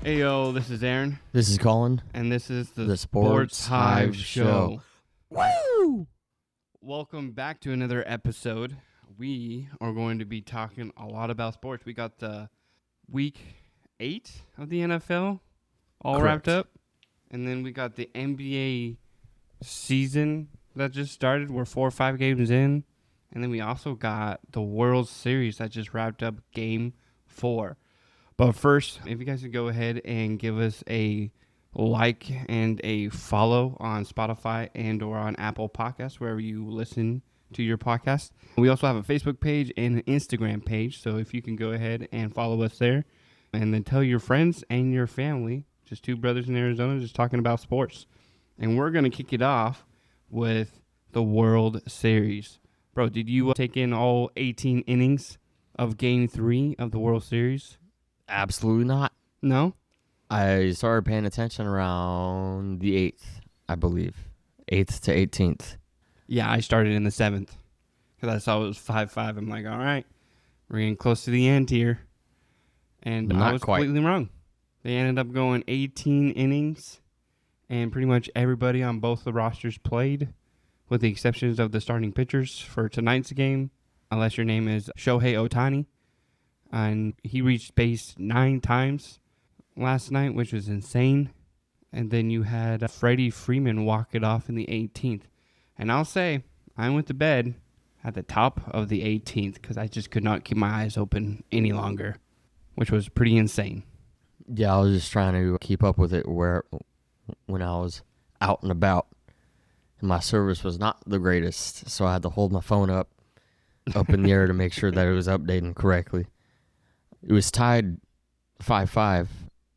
Hey yo, this is Aaron. This is Colin. And this is the Sports Hive Show. Woo! Welcome back to another episode. We are going to be talking a lot about sports. We got the week 8 of the NFL all Correct. wrapped up. And then we got the NBA season that just started. We're 4 or 5 games in. And then we also got the World Series that just wrapped up game 4. But first, if you guys could go ahead and give us a like and a follow on Spotify and or on Apple Podcasts, wherever you listen to your podcast. We also have a Facebook page and an Instagram page. So if you can go ahead and follow us there and then tell your friends and your family, just two brothers in Arizona just talking about sports. And we're going to kick it off with the World Series. Bro, did you take in all 18 innings of Game 3 of the World Series? Absolutely not. No? I started paying attention around the 8th, I believe. 8th to 18th. Yeah, I started in the 7th because I saw it was 5-5. I'm like, all right, we're getting close to the end here. And I was completely wrong. They ended up going 18 innings, and pretty much everybody on both the rosters played, with the exceptions of the starting pitchers for tonight's game, unless your name is Shohei Ohtani. And he reached base 9 times last night, which was insane. And then you had Freddie Freeman walk it off in the 18th. And I'll say, I went to bed at the top of the 18th because I just could not keep my eyes open any longer, which was pretty insane. Yeah, I was just trying to keep up with it when I was out and about. And my service was not the greatest, so I had to hold my phone up in the air to make sure that it was updating correctly. It was tied 5-5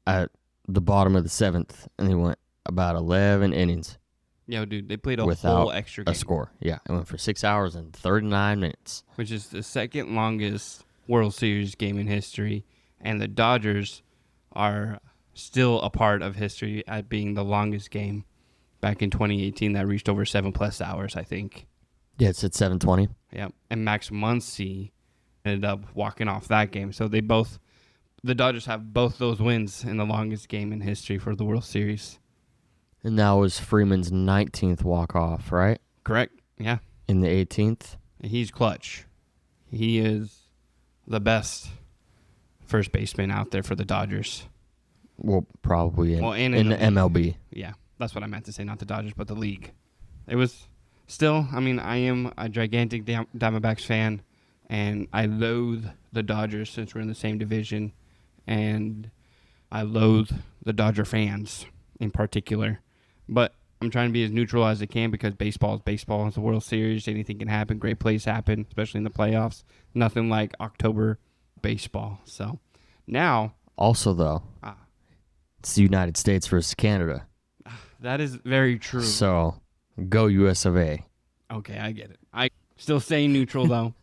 at the bottom of the 7th, and they went about 11 innings. Yo, dude, they played a without whole extra game. A score. Yeah, it went for 6 hours and 39 minutes. Which is the second longest World Series game in history, and the Dodgers are still a part of history at being the longest game back in 2018 that reached over 7+ hours, I think. Yeah, it's at 7:20. Yeah, and Max Muncy ended up walking off that game. So the Dodgers have both those wins in the longest game in history for the World Series. And that was Freeman's 19th walk-off, right? Correct, yeah. In the 18th. He's clutch. He is the best first baseman out there for the Dodgers. Well, probably in the MLB. Yeah, that's what I meant to say, not the Dodgers, but the league. It was still, I mean, I am a gigantic Diamondbacks fan, and I loathe the Dodgers since we're in the same division, and I loathe the Dodger fans in particular. But I'm trying to be as neutral as I can because baseball is baseball. It's a World Series. Anything can happen. Great plays happen, especially in the playoffs. Nothing like October baseball. So now. Also, though, it's the United States versus Canada. That is very true. So, go US of A. Okay, I get it. I still say neutral, though.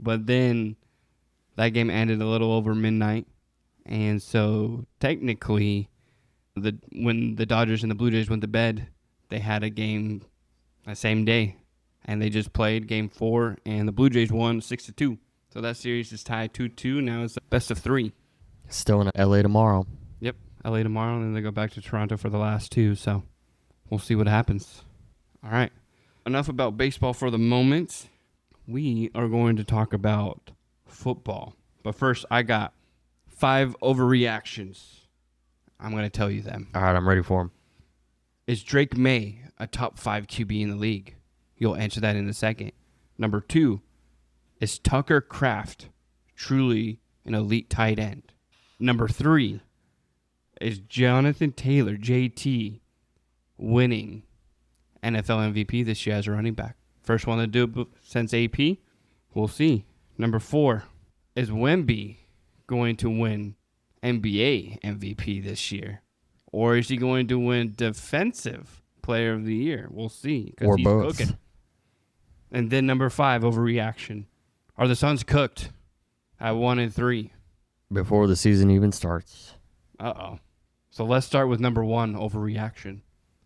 But then that game ended a little over midnight. And so technically, when the Dodgers and the Blue Jays went to bed, they had a game that same day. And they just played game 4, and the Blue Jays won 6-2. So that series is tied 2-2. Now it's best of 3. Still in LA tomorrow. Yep, LA tomorrow, and then they go back to Toronto for the last 2. So we'll see what happens. All right. Enough about baseball for the moment. We are going to talk about football. But first, I got 5 overreactions. I'm going to tell you them. All right, I'm ready for them. Is Drake May a top 5 QB in the league? You'll answer that in a second. Number 2, is Tucker Kraft truly an elite tight end? Number 3, is Jonathan Taylor, JT, winning NFL MVP this year as a running back? First one to do it since AP? We'll see. Number 4, is Wemby going to win NBA MVP this year? Or is he going to win Defensive Player of the Year? We'll see. Or he's both. Cooking. And then number 5, overreaction. Are the Suns cooked at 1-3? Before the season even starts. Uh-oh. So let's start with number 1, overreaction.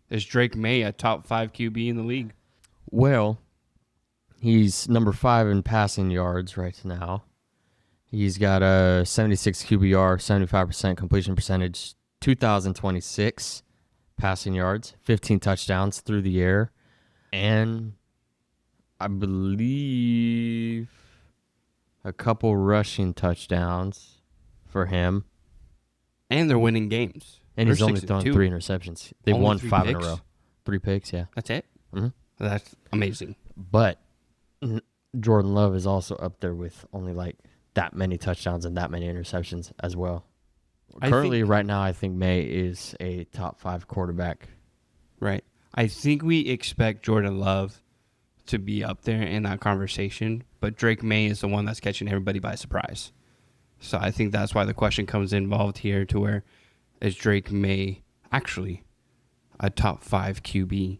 Is Drake May a top 5 QB in the league? Well, he's number 5 in passing yards right now. He's got a 76 QBR, 75% completion percentage, 2,026 passing yards, 15 touchdowns through the air, and I believe a couple rushing touchdowns for him. And they're winning games. And They're he's only 6-2. thrown 3 interceptions. They've Only won 3 5 in a picks? row. 3 picks, yeah. That's it? Mm-hmm. That's amazing. But Jordan Love is also up there with only like that many touchdowns and that many interceptions as well. Currently, right now, I think May is a top 5 quarterback. Right. I think we expect Jordan Love to be up there in that conversation, but Drake May is the one that's catching everybody by surprise. So I think that's why the question comes involved here to where is Drake May actually a top 5 QB?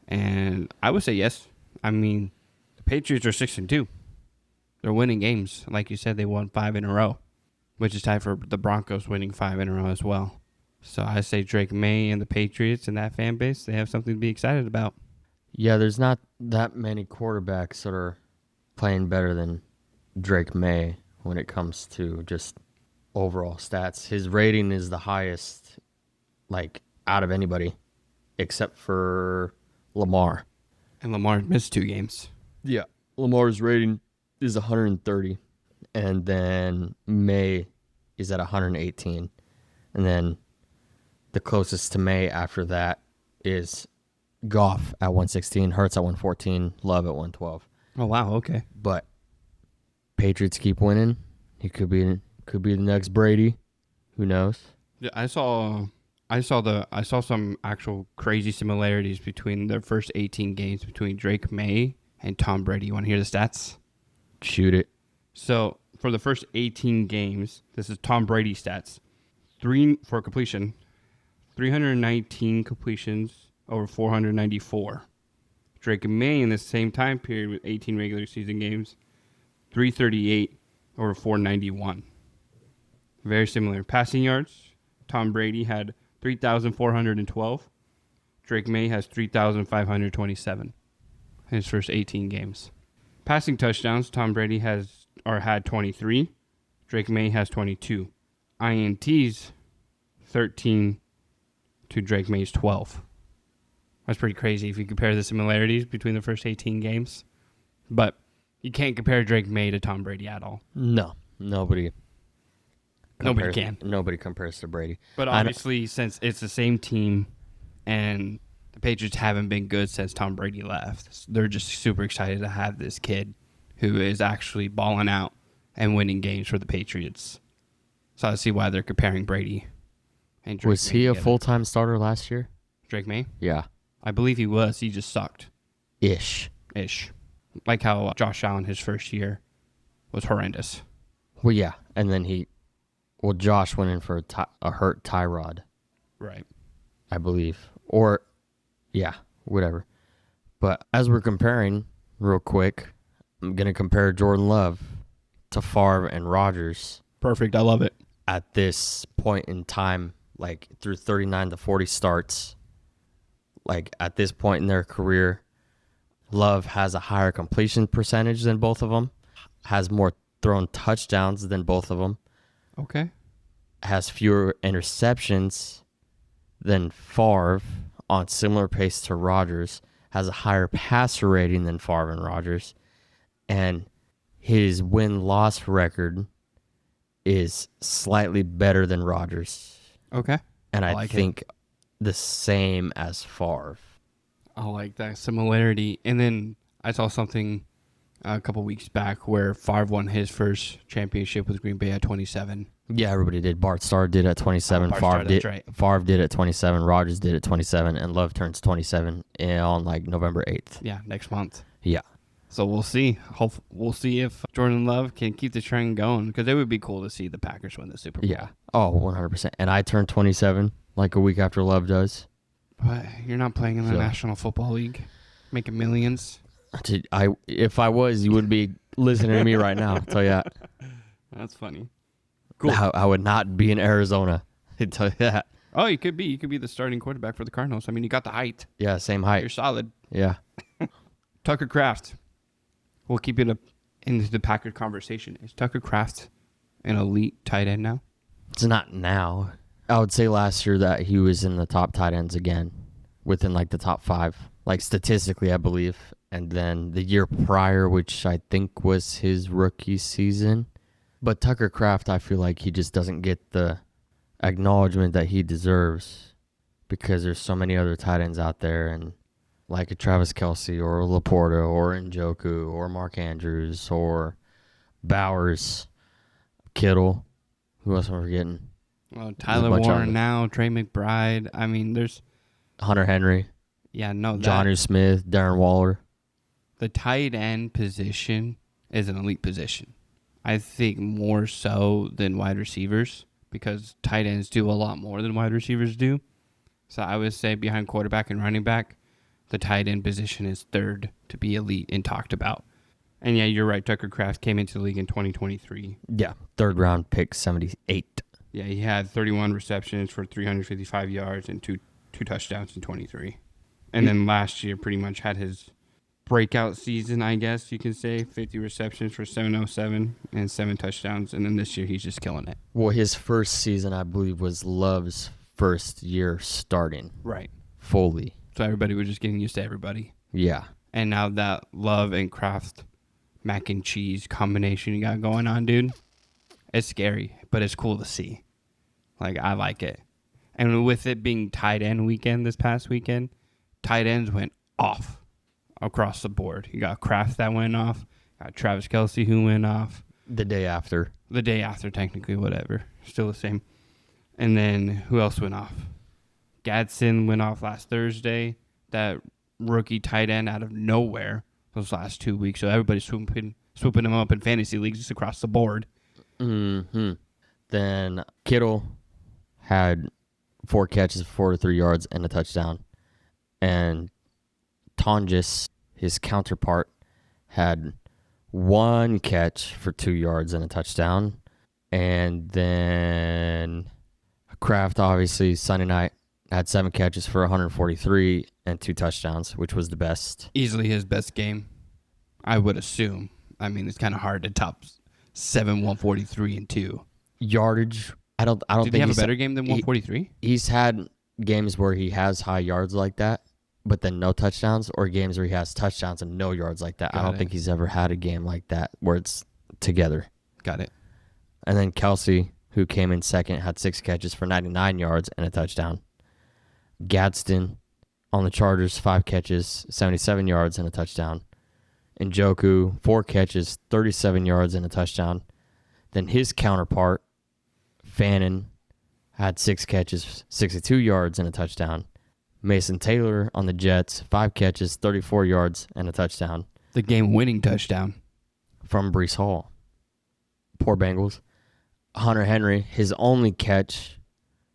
And I would say yes. I mean, the Patriots are 6-2. They're winning games. Like you said, they won 5 in a row, which is tied for the Broncos winning 5 in a row as well. So I say Drake May and the Patriots and that fan base, they have something to be excited about. Yeah, there's not that many quarterbacks that are playing better than Drake May when it comes to just overall stats. His rating is the highest, like, out of anybody, except for Lamar. And Lamar missed 2 games. Yeah, Lamar's rating is 130, and then May is at 118, and then the closest to May after that is Goff at 116, Hurts at 114, Love at 112. Oh, wow, okay. But Patriots keep winning. He could be the next Brady. Who knows? Yeah, I saw some actual crazy similarities between their first 18 games between Drake May and Tom Brady. You want to hear the stats? Shoot it. So for the first 18 games, this is Tom Brady stats. 3 for completion, 319 completions over 494. Drake May in the same time period with 18 regular season games, 338 over 491. Very similar. Passing yards, Tom Brady had 3,412. Drake May has 3,527 in his first 18 games. Passing touchdowns, Tom Brady had 23. Drake May has 22. INTs, 13 to Drake May's 12. That's pretty crazy if you compare the similarities between the first 18 games. But you can't compare Drake May to Tom Brady at all. No, nobody can. Nobody compares to Brady. But obviously, since it's the same team and the Patriots haven't been good since Tom Brady left, they're just super excited to have this kid who is actually balling out and winning games for the Patriots. So I see why they're comparing Brady and Drake Was May he a together. full-time starter last year? Drake May? Yeah. I believe he was. He just sucked. Ish. Like how Josh Allen, his first year, was horrendous. Well, yeah. And then Josh went in for a hurt Tyrod, Right. I believe. Or, yeah, whatever. But as we're comparing, real quick, I'm going to compare Jordan Love to Favre and Rodgers. Perfect. I love it. At this point in time, like through 39 to 40 starts, like at this point in their career, Love has a higher completion percentage than both of them, has more thrown touchdowns than both of them, Okay. has fewer interceptions than Favre on similar pace to Rodgers, has a higher passer rating than Favre and Rodgers, and his win-loss record is slightly better than Rodgers. Okay. And I like think the same as Favre. I like that similarity. And then I saw something a couple weeks back where Favre won his first championship with Green Bay at 27. Yeah, everybody did. Bart Starr did at 27. Bart Starr, that's right. Favre did at 27. Rodgers did at 27. And Love turns 27 on like November 8th. Yeah, next month. Yeah. So we'll see. We'll see if Jordan Love can keep the trend going, because it would be cool to see the Packers win the Super Bowl. Yeah. Oh, 100%. And I turned 27 like a week after Love does. But you're not playing in the National Football League, making millions. Dude, if I was, you wouldn't be listening to me right now. I'll tell you that. That's funny. Cool. I would not be in Arizona. I'll tell you that. Oh, you could be. You could be the starting quarterback for the Cardinals. I mean, you got the height. Yeah, same height. You're solid. Yeah. Tucker Kraft. We'll keep it up into the Packers conversation. Is Tucker Kraft an elite tight end now? It's not now. I would say last year that he was in the top tight ends again, within like the top 5, like statistically, I believe. And then the year prior, which I think was his rookie season. But Tucker Kraft, I feel like he just doesn't get the acknowledgement that he deserves because there's so many other tight ends out there, and like a Travis Kelce or Laporta or Njoku or Mark Andrews or Bowers, Kittle. Who else am I forgetting? Well, Tyler Warren now, Trey McBride. I mean, there's Hunter Henry. Yeah, no. Jonnu Smith, Darren Waller. The tight end position is an elite position. I think more so than wide receivers because tight ends do a lot more than wide receivers do. So I would say behind quarterback and running back, the tight end position is third to be elite and talked about. And yeah, you're right. Tucker Kraft came into the league in 2023. Yeah, third round pick, 78. Yeah, he had 31 receptions for 355 yards and two touchdowns in 23. And then last year pretty much had his breakout season, I guess you can say. 50 receptions for 707 and 7 touchdowns. And then this year he's just killing it. Well, his first season, I believe, was Love's first year starting. Right. Fully. So everybody was just getting used to everybody. Yeah. And now that Love and Kraft mac and cheese combination you got going on, dude, it's scary, but it's cool to see. Like, I like it. And with it being tight end weekend this past weekend, tight ends went off across the board. You got Kraft that went off. Got Travis Kelce who went off. The day after. The day after, technically, whatever. Still the same. And then who else went off? Gadsden went off last Thursday. That rookie tight end out of nowhere those last 2 weeks. So everybody's swooping him up in fantasy leagues just across the board. Mm-hmm. Then Kittle had 4 catches, 43 yards, and a touchdown. And Tonjes, his counterpart, had 1 catch for 2 yards and a touchdown. And then Kraft, obviously, Sunday night, had 7 catches for 143 and 2 touchdowns, which was the best. Easily his best game, I would assume. I mean, it's kind of hard to top 7, 143, and 2. Yardage, I don't Did think he have a better game than 143? He's had games where he has high yards like that, but then no touchdowns, or games where he has touchdowns and no yards like that. I don't think he's ever had a game like that where it's together. Got it. And then Kelce, who came in second, had 6 catches for 99 yards and a touchdown. Gadsden on the Chargers, 5 catches, 77 yards and a touchdown. Njoku, 4 catches, 37 yards and a touchdown. Then his counterpart, Fannin, had 6 catches, 62 yards and a touchdown. Mason Taylor on the Jets, 5 catches, 34 yards and a touchdown. The game-winning touchdown. From Breece Hall. Poor Bengals. Hunter Henry, his only catch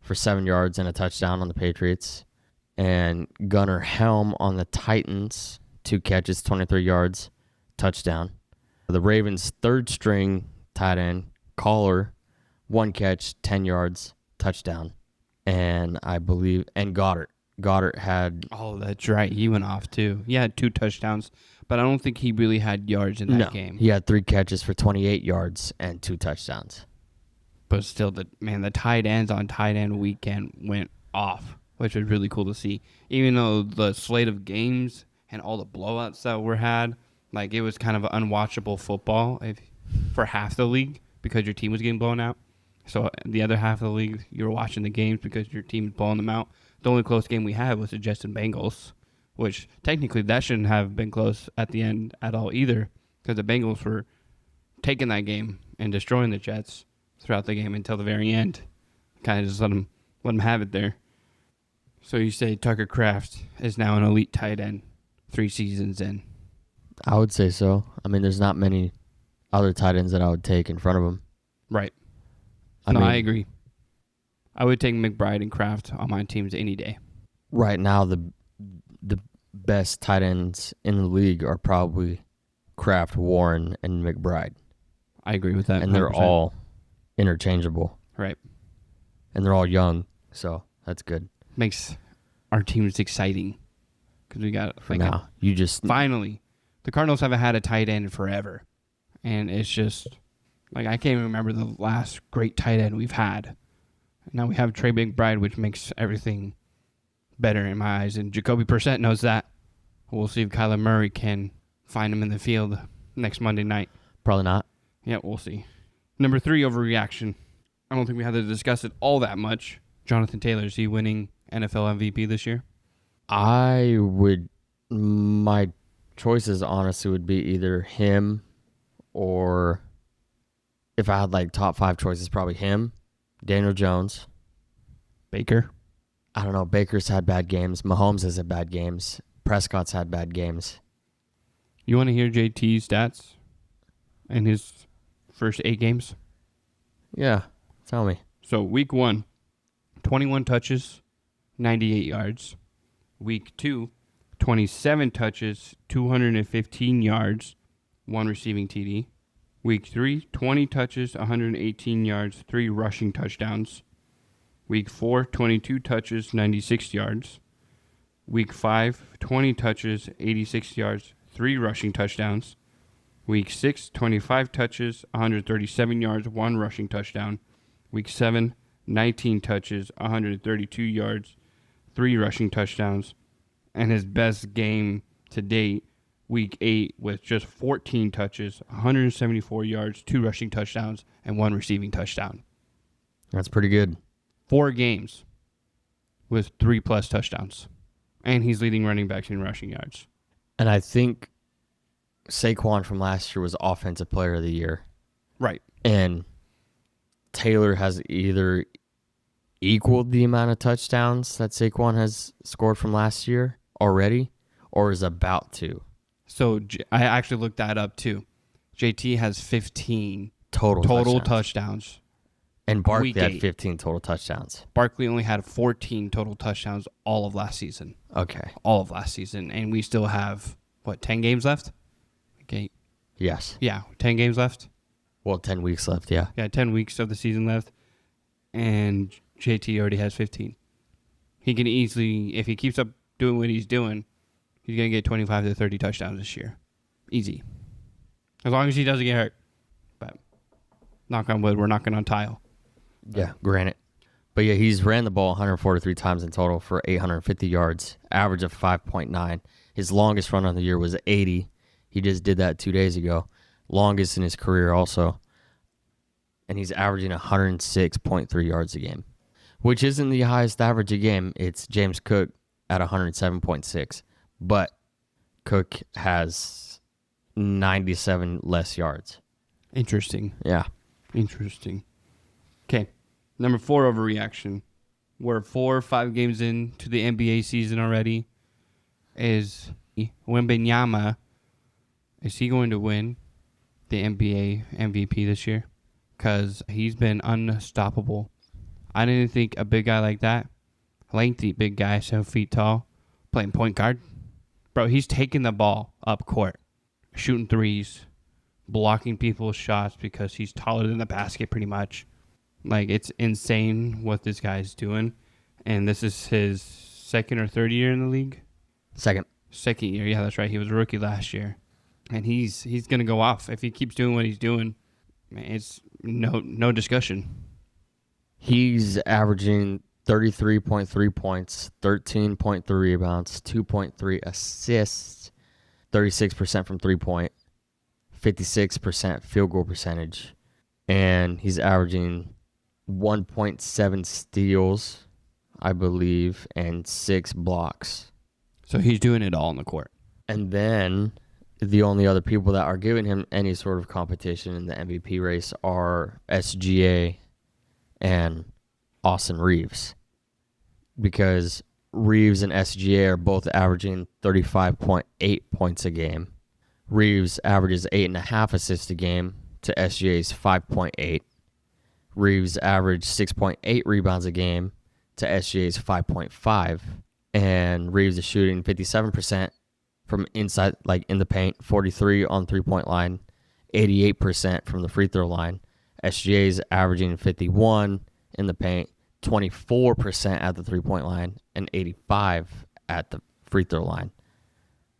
for 7 yards and a touchdown on the Patriots. And Gunnar Helm on the Titans, 2 catches, 23 yards, touchdown. The Ravens' third string tight end, Collar, 1 catch, 10 yards, touchdown. And I believe, and Goddard. Goddard had... Oh, that's right. He went off, too. He had 2 touchdowns, but I don't think he really had yards in that game. He had 3 catches for 28 yards and 2 touchdowns. But still, the tight ends on tight end weekend went off, which was really cool to see. Even though the slate of games and all the blowouts that were had, like, it was kind of unwatchable football for half the league because your team was getting blown out. So the other half of the league, you were watching the games because your team was blowing them out. The only close game we had was the Jets and Bengals, which technically that shouldn't have been close at the end at all either because the Bengals were taking that game and destroying the Jets throughout the game until the very end. Kind of just let them have it there. So you say Tucker Kraft is now an elite tight end 3 seasons in. I would say so. I mean, there's not many other tight ends that I would take in front of him. Right. I agree. I would take McBride and Kraft on my teams any day. Right now, the best tight ends in the league are probably Kraft, Warren, and McBride. I agree with that. And 100%. They're all interchangeable. Right. And they're all young, so that's good. Makes our teams exciting. Because we got... For now, you just... Finally. The Cardinals haven't had a tight end forever. And it's just... Like, I can't even remember the last great tight end we've had. Now we have Trey McBride, which makes everything better in my eyes. And Jacoby Brissett knows that. We'll see if Kyler Murray can find him in the field next Monday night. Probably not. Yeah, we'll see. Number 3, overreaction. I don't think we have to discuss it all that much. Jonathan Taylor, is he winning NFL MVP this year? My choices honestly would be either him or if I had like top 5 choices, probably him, Daniel Jones. Baker? I don't know. Baker's had bad games. Mahomes has had bad games. Prescott's had bad games. You want to hear JT's stats in his first 8 games? Yeah, tell me. So week 1, 21 touches, 98 yards. Week 2, 27 touches, 215 yards, 1 receiving TD. Week 3, 20 touches, 118 yards, 3 rushing touchdowns. Week 4, 22 touches, 96 yards. Week 5, 20 touches, 86 yards, 3 rushing touchdowns. Week 6, 25 touches, 137 yards, 1 rushing touchdown. Week 7, 19 touches, 132 yards, 3 rushing touchdowns. And his best game to date, Week 8, with just 14 touches, 174 yards, 2 rushing touchdowns, and 1 receiving touchdown. That's pretty good. 4 games with 3+ touchdowns. And he's leading running backs in rushing yards. And I think Saquon from last year was Offensive Player of the Year. Right. And Taylor has either equaled the amount of touchdowns that Saquon has scored from last year already or is about to. So I actually looked that up too. JT has 15 total touchdowns. And Barkley Week had 8. 15 total touchdowns. Barkley only had 14 total touchdowns all of last season. Okay. All of last season. And we still have, 10 games left? Okay. Yes. Yeah, 10 games left. Well, 10 weeks left, yeah. Yeah, 10 weeks of the season left. And JT already has 15. He can easily, if he keeps up doing what he's doing, he's going to get 25 to 30 touchdowns this year. Easy. As long as he doesn't get hurt. But knock on wood, we're knocking on tile. Yeah, granted. But yeah, he's ran the ball 143 times in total for 850 yards, average of 5.9. His longest run on the year was 80. He just did that 2 days ago. Longest in his career also. And he's averaging 106.3 yards a game, which isn't the highest average a game. It's James Cook at 107.6. But Cook has 97 less yards. Interesting. Yeah. Interesting. Okay. Number 4, overreaction. We're 4 or 5 games into the NBA season already. Is Wembanyama, is he going to win the NBA MVP this year? Because he's been unstoppable. I didn't think a big guy like that, lengthy big guy, 7 feet tall, playing point guard. Bro, he's taking the ball up court, shooting threes, blocking people's shots because he's taller than the basket pretty much. Like, it's insane what this guy's doing. And this is his 2nd or 3rd year in the league? Second year, yeah, that's right. He was a rookie last year. And he's going to go off. If he keeps doing what he's doing, man, it's no discussion. He's averaging 33.3 points, 13.3 rebounds, 2.3 assists, 36% from 3-point, 56% field goal percentage. And he's averaging 1.7 steals, I believe, and 6 blocks. So he's doing it all on the court. And then the only other people that are giving him any sort of competition in the MVP race are SGA and Austin Reeves. Because Reeves and SGA are both averaging 35.8 points a game. Reeves averages 8.5 assists a game to SGA's 5.8. Reeves averaged 6.8 rebounds a game to SGA's 5.5. And Reeves is shooting 57% from inside, like in the paint, 43 on 3-point line, 88% from the free throw line. SGA is averaging 51 in the paint, 24% at the 3-point line, and 85 at the free throw line.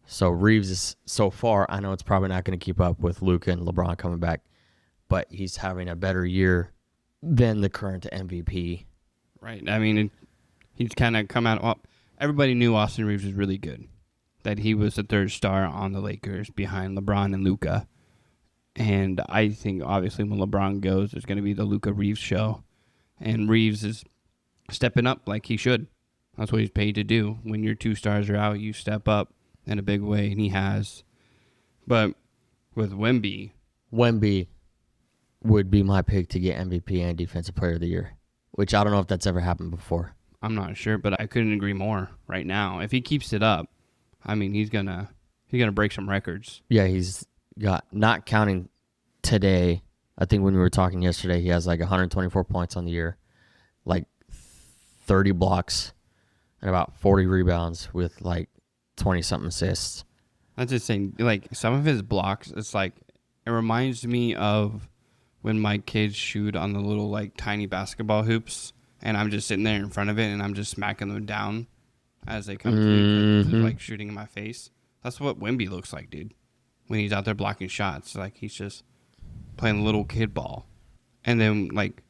So Reeves is, so far, I know it's probably not going to keep up with Luka and LeBron coming back, but he's having a better year than the current MVP Right. I mean, he's kind of come out. Well, everybody knew Austin Reeves was really good. That he was the third star on the Lakers behind LeBron and Luka. And I think, obviously, when LeBron goes, there's going to be the Luka Reeves show. And Reeves is stepping up like he should. That's what he's paid to do. When your 2 stars are out, you step up in a big way, and he has. But with Wemby would be my pick to get MVP and Defensive Player of the Year, which I don't know if that's ever happened before. I'm not sure, but I couldn't agree more right now. If he keeps it up, I mean, he's gonna break some records. Yeah, he's got, not counting today, I think when we were talking yesterday, he has like 124 points on the year, like 30 blocks, and about 40 rebounds with like 20-something assists. That's just saying, like, some of his blocks, it's like, it reminds me of when my kids shoot on the little, like, tiny basketball hoops, and I'm just sitting there in front of it, and I'm just smacking them down as they come to me, just, like, shooting in my face. That's what Wemby looks like, dude, when he's out there blocking shots. Like, he's just playing little kid ball. And then, like,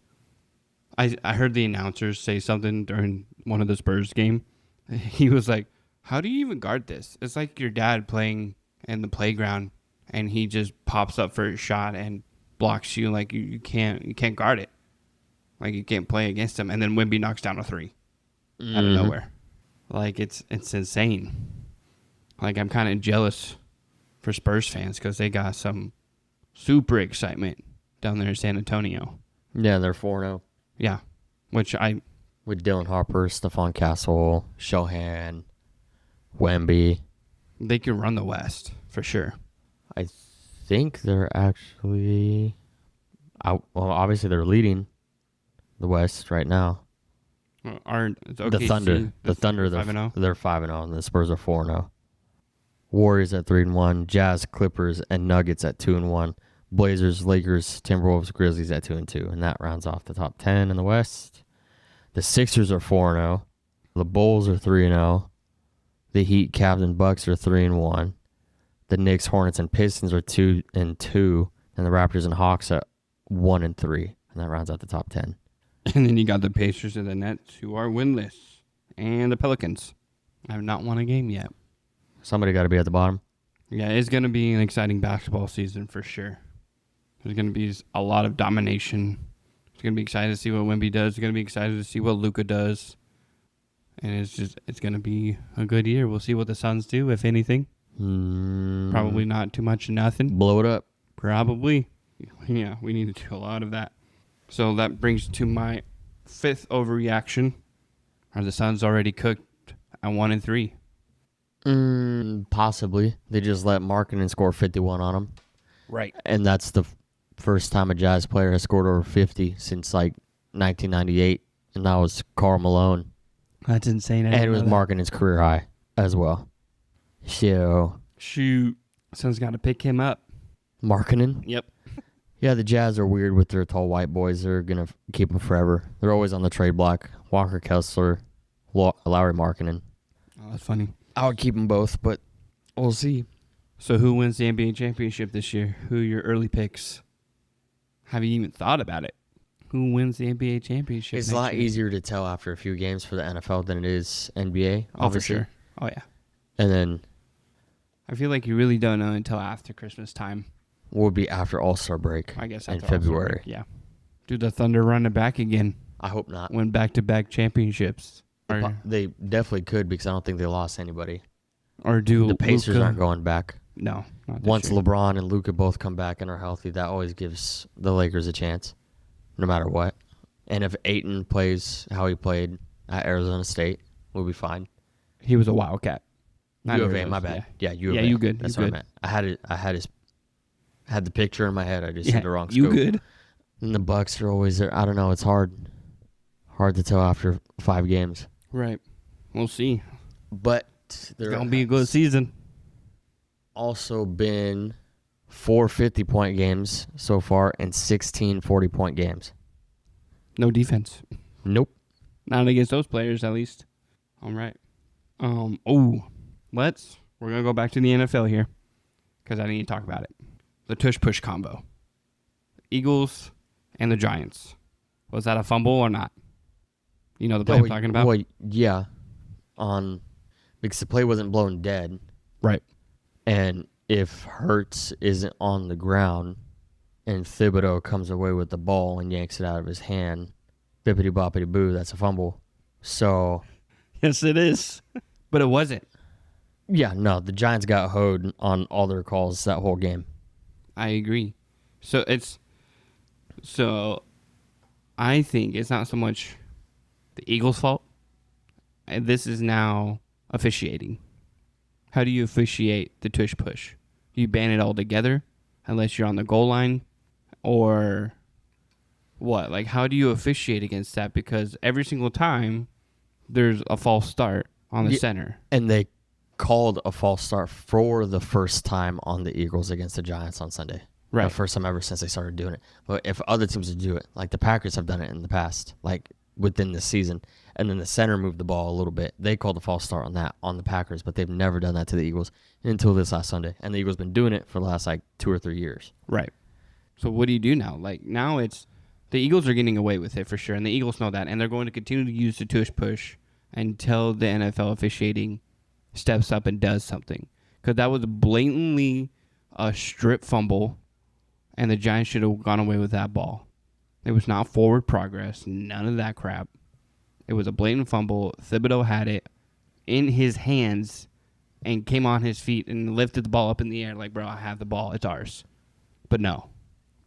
I heard the announcers say something during one of the Spurs game. He was like, how do you even guard this? It's like your dad playing in the playground, and he just pops up for a shot and blocks you. Like, you can't guard it. Like, you can't play against him. And then Wemby knocks down a 3 out of nowhere. Like, it's insane. Like, I'm kind of jealous for Spurs fans because they got some super excitement down there in San Antonio. Yeah, they're 4-0. Yeah, with Dylan Harper, Stephon Castle, Shohan, Wemby. They could run the West for sure. I think they're actually out. Well, obviously they're leading the West right now. The Thunder, they're 5-0, and the Spurs are 4-0. Warriors at 3-1, Jazz, Clippers, and Nuggets at 2-1. Blazers, Lakers, Timberwolves, Grizzlies at 2-2, and that rounds off the top 10 in the West. The Sixers are 4-0. The Bulls are 3-0. The Heat, Cavs, and Bucks are 3-1. The Knicks, Hornets, and Pistons are 2-2, and the Raptors and Hawks are 1-3, and that rounds out the top 10. And then you got the Pacers and the Nets, who are winless, and the Pelicans have not won a game yet. Somebody got to be at the bottom. Yeah, it's going to be an exciting basketball season for sure. There's going to be a lot of domination. It's going to be excited to see what Wemby does. It's going to be excited to see what Luka does. And it's going to be a good year. We'll see what the Suns do, if anything. Probably not too much, nothing. Blow it up. Probably. Yeah, we need to do a lot of that. So that brings to my 5th overreaction. Are the Suns already cooked at 1-3? Possibly. They just let Markkanen score 51 on them. Right. And that's the first time a Jazz player has scored over 50 since like 1998, and that was Karl Malone. That's insane. And it was Markkanen's career high as well. So shoot, Suns got to pick him up. Markkanen? Yep. Yeah, the Jazz are weird with their tall white boys. They're going to keep them forever. They're always on the trade block. Walker Kessler, Lauri Markkanen. Oh, that's funny. I would keep them both, but we'll see. So who wins the NBA championship this year? Who are your early picks? Have you even thought about it? Who wins the NBA championship? It's a lot easier to tell after a few games for the NFL than it is NBA, obviously. Oh, for sure. Oh, yeah. And then I feel like you really don't know until after Christmas time. Will be after All-Star break. I guess in February. Yeah. Do the Thunder run it back again? I hope not. Win back-to-back championships. They definitely could because I don't think they lost anybody. Or do the Pacers Luka? Aren't going back. No. Not Once year. LeBron and Luka both come back and are healthy, that always gives the Lakers a chance, no matter what. And if Ayton plays how he played at Arizona State, we'll be fine. He was a Wildcat. U of A, my bad. Yeah, U of A. Yeah, you good. That's you what good. I meant. I had the picture in my head. I just said the wrong scope. You good. And the Bucks are always there. I don't know. It's hard to tell after 5 games. Right. We'll see. But it's going to be a good season. Also been 4 50-point games so far and 16 40-point games. No defense. Nope. Not against those players, at least. All right. We're going to go back to the NFL here because I need to talk about it. The tush-push combo. Eagles and the Giants. Was that a fumble or not? You know the play I'm talking about? Well, yeah. Because the play wasn't blown dead. Right. And if Hurts isn't on the ground and Thibodeau comes away with the ball and yanks it out of his hand, bippity boppity boo, that's a fumble. So. Yes, it is. But it wasn't. Yeah, no, the Giants got hoed on all their calls that whole game. I agree. So I think it's not so much the Eagles' fault. And this is now officiating. How do you officiate the tush push? You ban it all together unless you're on the goal line, or what? Like, how do you officiate against that? Because every single time there's a false start on the center. And they called a false start for the first time on the Eagles against the Giants on Sunday. Right. The first time ever since they started doing it. But if other teams would do it, like the Packers have done it in the past, like within this season, and then the center moved the ball a little bit, they called a false start on that, on the Packers, but they've never done that to the Eagles until this last Sunday. And the Eagles been doing it for the last, 2 or 3 years. Right. So what do you do now? Like, now it's the Eagles are getting away with it for sure, and the Eagles know that, and they're going to continue to use the tush push until the NFL officiating steps up and does something. Because that was blatantly a strip fumble, and the Giants should have gone away with that ball. It was not forward progress, none of that crap. It was a blatant fumble. Thibodeau had it in his hands and came on his feet and lifted the ball up in the air like, bro, I have the ball. It's ours. But no.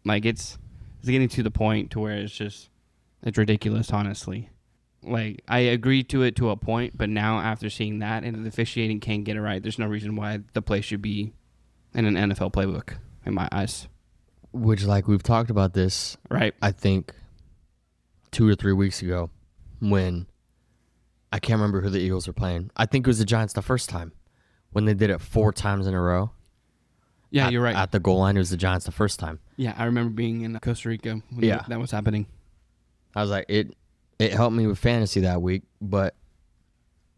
Like, it's getting to the point to where it's ridiculous, honestly. Like, I agree to it to a point, but now after seeing that and the officiating can't get it right, there's no reason why the play should be in an NFL playbook, in my eyes. Which, like, we've talked about this, right? I think 2 or 3 weeks ago when I can't remember who the Eagles were playing. I think it was the Giants the first time when they did it 4 times in a row. Yeah, you're right. At the goal line, it was the Giants the first time. Yeah, I remember being in Costa Rica when that was happening. I was like, it helped me with fantasy that week, but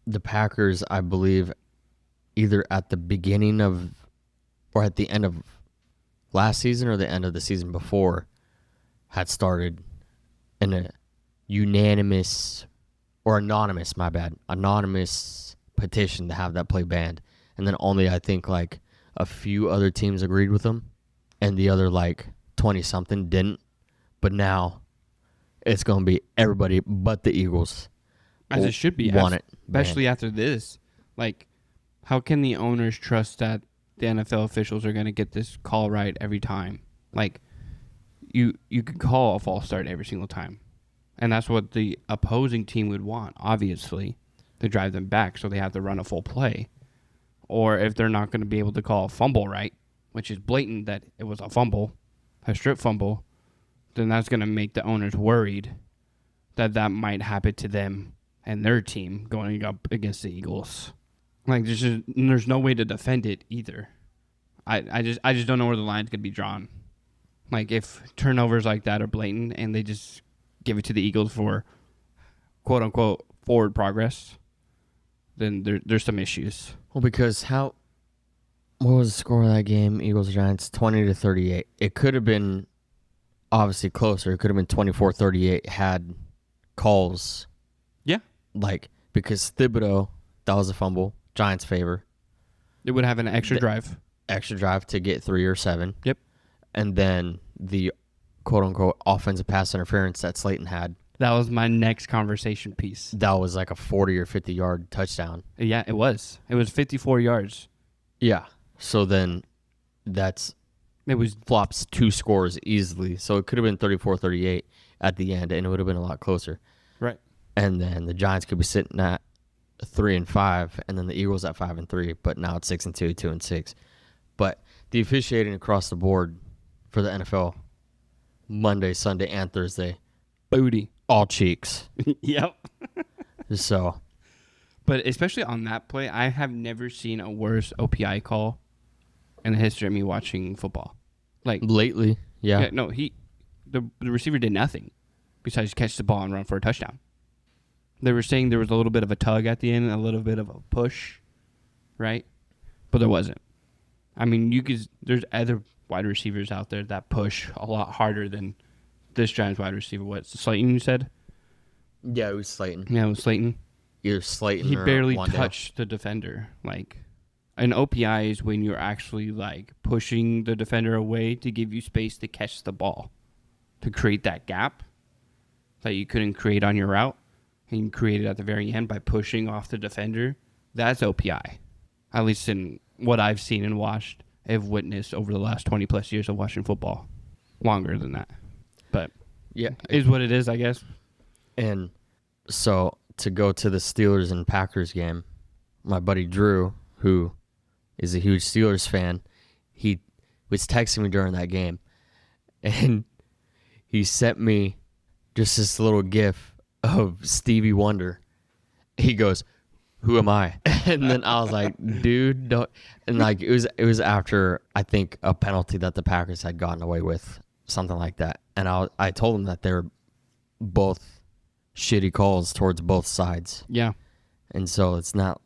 the Packers, I believe, either at the beginning of or at the end of last season or the end of the season before, had started in a unanimous or anonymous petition to have that play banned. And then only, I think, a few other teams agreed with them, and the other 20-something didn't. But now it's going to be everybody but the Eagles. As it should be. Want it especially banned. After this. Like, how can the owners trust that the NFL officials are going to get this call right every time? Like, you could call a false start every single time. And that's what the opposing team would want, obviously, to drive them back so they have to run a full play. Or if they're not going to be able to call a fumble right, which is blatant that it was a fumble, a strip fumble, then that's going to make the owners worried that that might happen to them and their team going up against the Eagles. Like, there's no way to defend it either. I just don't know where the line's going to be drawn. Like, if turnovers like that are blatant and they just give it to the Eagles for quote-unquote forward progress, then there's some issues. Well, because what was the score of that game? Eagles-Giants, 20-38. It could have been obviously closer. It could have been 24-38 had calls. Yeah. Because Thibodeau, that was a fumble. Giants' favor. It would have an extra drive. Extra drive to get 3 or 7. Yep. And then the quote-unquote offensive pass interference that Slayton had. That was my next conversation piece. That was like a 40 or 50-yard touchdown. Yeah, it was. It was 54 yards. Yeah. So then it was flops 2 scores easily. So it could have been 34-38 at the end, and it would have been a lot closer. Right. And then the Giants could be sitting at 3-5, and then the Eagles at 5-3. But now it's 6-2, 2-6. But the officiating across the board for the NFL, Monday, Sunday, and Thursday, booty. All cheeks. Yep. So. But especially on that play, I have never seen a worse OPI call in the history of me watching football. Like, lately, yeah. No, the receiver did nothing besides catch the ball and run for a touchdown. They were saying there was a little bit of a tug at the end, a little bit of a push, right? But there wasn't. I mean, there's other wide receivers out there that push a lot harder than this Giants wide receiver. What, Slayton, you said? Yeah, it was Slayton. Yeah, it was Slayton. Either Slayton He or barely Wandale. touched the defender. Like, an OPI is when you're actually, like, pushing the defender away to give you space to catch the ball, to create that gap that you couldn't create on your route, and you create it at the very end by pushing off the defender. That's OPI, at least in what I've seen and watched, have witnessed over the last 20-plus years of watching football. Longer than that. But Yeah, is what it is, I guess. and so to go to the Steelers and Packers game, my buddy Drew, who is a huge Steelers fan, he was texting me during that game, and he sent me just this little gif of Stevie Wonder. He goes, "Who am I?" And then I was like, "Dude, don't." And like it was after, I think, a penalty that the Packers had gotten away with, something like that. And I told him that they were both shitty calls towards both sides. Yeah. And so it's not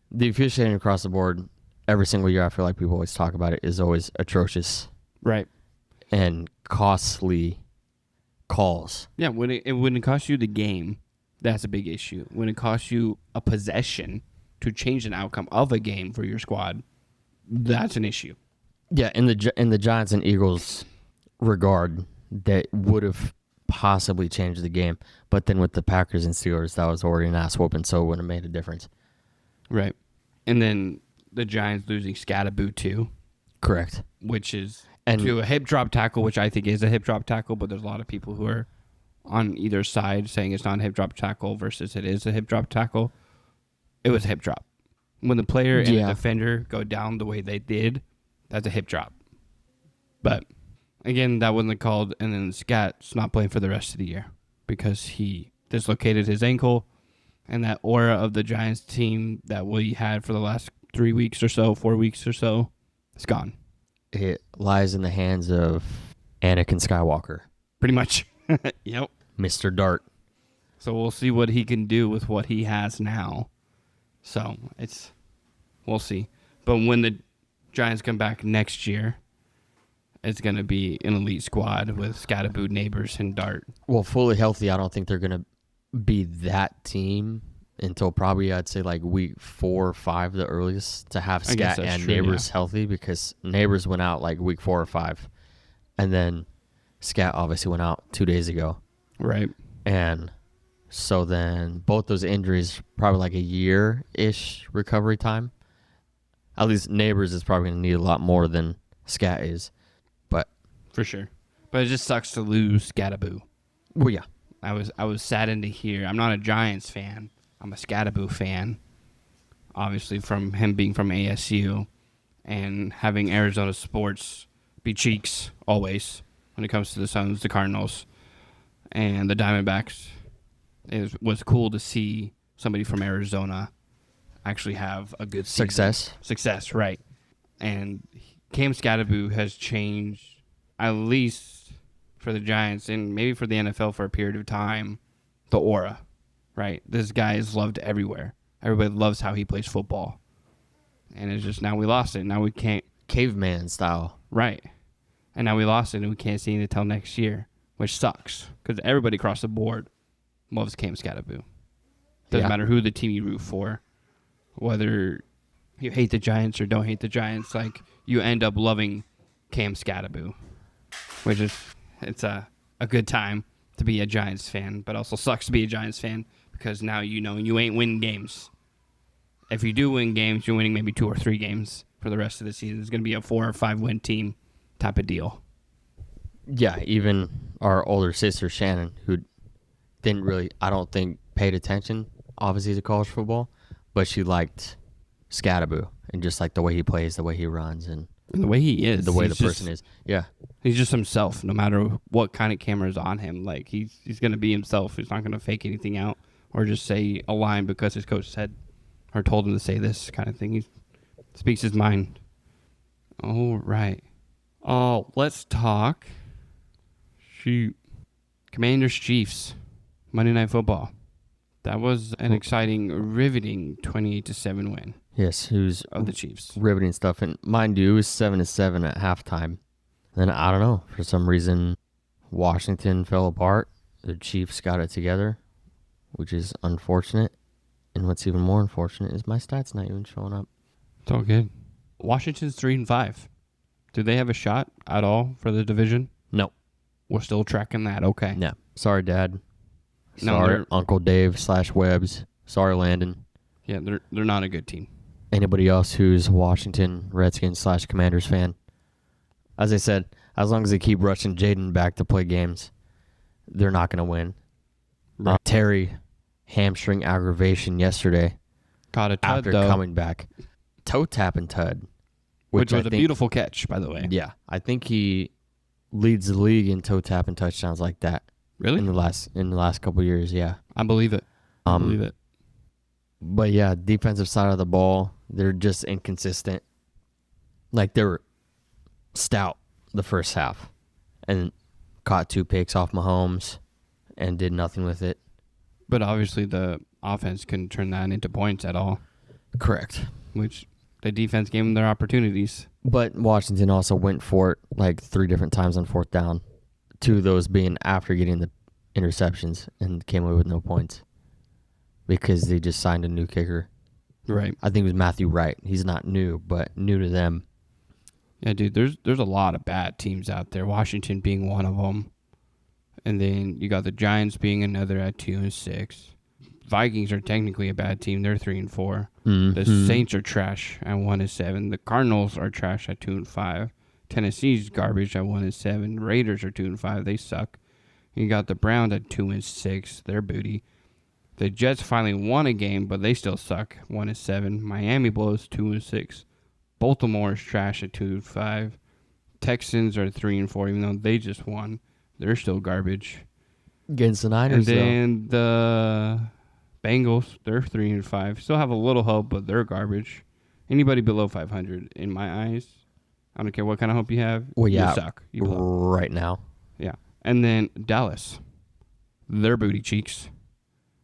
the officiating across the board. Every single year, I feel like people always talk about it, is always atrocious Right. and costly calls. Yeah, when it costs you the game, that's a big issue. When it costs you a possession to change an outcome of a game for your squad, that's an issue. Yeah, in the Giants and Eagles regard, that would have possibly changed the game. But then with the Packers and Steelers, that was already an ass whooping, so it wouldn't have made a difference. Right. And then the Giants losing Scatterboo too, Correct. which is And to a hip drop tackle, which I think is a hip drop tackle, but there's a lot of people who are on either side saying it's not a hip drop tackle versus it is a hip drop tackle. It was a hip drop. When the player and the defender go down the way they did, that's a hip drop. But again, that wasn't called, and then Scat's not playing for the rest of the year because he dislocated his ankle, and that aura of the Giants team that we had for the last 3 weeks or so, 4 weeks or so, is gone. it lies in the hands of Anakin Skywalker, Pretty much. Yep. Mr. Dart. So we'll see what he can do with what he has now. So we'll see. But when the Giants come back next year, it's going to be an elite squad with Scatterboo, Neighbors, and Dart. Well, fully healthy, I don't think they're going to be that team until probably, I'd say, like week 4 or 5, the earliest, to have I guess Scat that's and true, Neighbors yeah. healthy, because Neighbors went out like week 4 or 5. And then Scat obviously went out 2 days ago. Right. And so then both those injuries, probably like a year-ish recovery time. At least Neighbors is probably going to need a lot more than Scat is. But, For sure. But it just sucks to lose Scatterboo. well, yeah. I was saddened to hear. I'm not a Giants fan. I'm a Scatterboo fan. Obviously, from him being from ASU and having Arizona sports be cheeks always when it comes to the Suns, the Cardinals, and the Diamondbacks. It was cool to see somebody from Arizona actually have a good season. Success, right. And Cam Scatterboo has changed, at least for the Giants and maybe for the NFL for a period of time, the aura, right? This guy is loved everywhere. Everybody loves how he plays football. And it's just now we lost it. Now we can't. Caveman style. Right. And now we lost it and we can't see it until next year, which sucks because everybody across the board loves Cam Scatterboo. Doesn't matter who the team you root for, whether you hate the Giants or don't hate the Giants, like you end up loving Cam Scatterboo, which is it's a good time to be a Giants fan, but also sucks to be a Giants fan because now you know you ain't winning games. If you do win games, you're winning maybe 2 or 3 games for the rest of the season. It's going to be a 4 or 5 win team type of deal. Yeah, even our older sister, Shannon, who didn't really, I don't think, paid attention, obviously, to college football, but she liked Scatterboo and just like the way he plays, the way he runs, and the way he is. the way the person is. Yeah. He's just himself, no matter what kind of camera is on him. Like, he's going to be himself. He's not going to fake anything out or just say a line because his coach said or told him to say this kind of thing. He speaks his mind. All right. Oh, let's talk. Shoot. Commanders Chiefs. Monday Night Football. That was an exciting, riveting 28-7 win. Yes, who's of the Chiefs. Riveting stuff. And mind you, it was 7-7 at halftime. Then, I don't know, for some reason, Washington fell apart. The Chiefs got it together, which is unfortunate. And what's even more unfortunate is my stats not even showing up. It's all good. Washington's 3-5. Do they have a shot at all for the division? No. We're still tracking that. Okay. No. Sorry, Dad. No, Sorry, Uncle Dave / Webbs. Sorry, Landon. Yeah, they're not a good team. Anybody else who's Washington Redskins / Commanders fan. As I said, as long as they keep rushing Jaden back to play games, they're not going to win. Right. Terry, hamstring aggravation yesterday. Caught a tud, After though, coming back. Toe tapping tud. which was a beautiful catch, by the way. Yeah. I think he leads the league in toe tapping touchdowns like that. Really? In the last couple of years, yeah. I believe it. I believe it. But yeah, defensive side of the ball, they're just inconsistent. Like they were stout the first half and caught 2 picks off Mahomes and did nothing with it. But obviously the offense couldn't turn that into points at all, Correct. which the defense gave them their opportunities. But Washington also went for it like 3 different times on 4th down. 2 of those being after getting the interceptions and came away with no points because they just signed a new kicker. Right. I think it was Matthew Wright. He's not new, but new to them. Yeah, dude, there's a lot of bad teams out there, Washington being one of them. And then you got the Giants being another at 2-6. Vikings are technically a bad team. They're 3-4. Mm-hmm. The Saints are trash at 1-7. The Cardinals are trash at 2-5. Tennessee's garbage at 1-7. Raiders are 2-5. They suck. You got the Browns at 2-6. They're booty. The Jets finally won a game, but they still suck. 1-7. Miami blows 2-6. Baltimore is trash at 2-5. Texans are 3-4, even though they just won. They're still garbage. Against the Niners, And then the Bengals, they're 3-5. Still have a little hope, but they're garbage. Anybody below 500, in my eyes, I don't care what kind of hope you have. Well, yeah, you suck. You blow. right now. Yeah. And then Dallas, they're booty cheeks.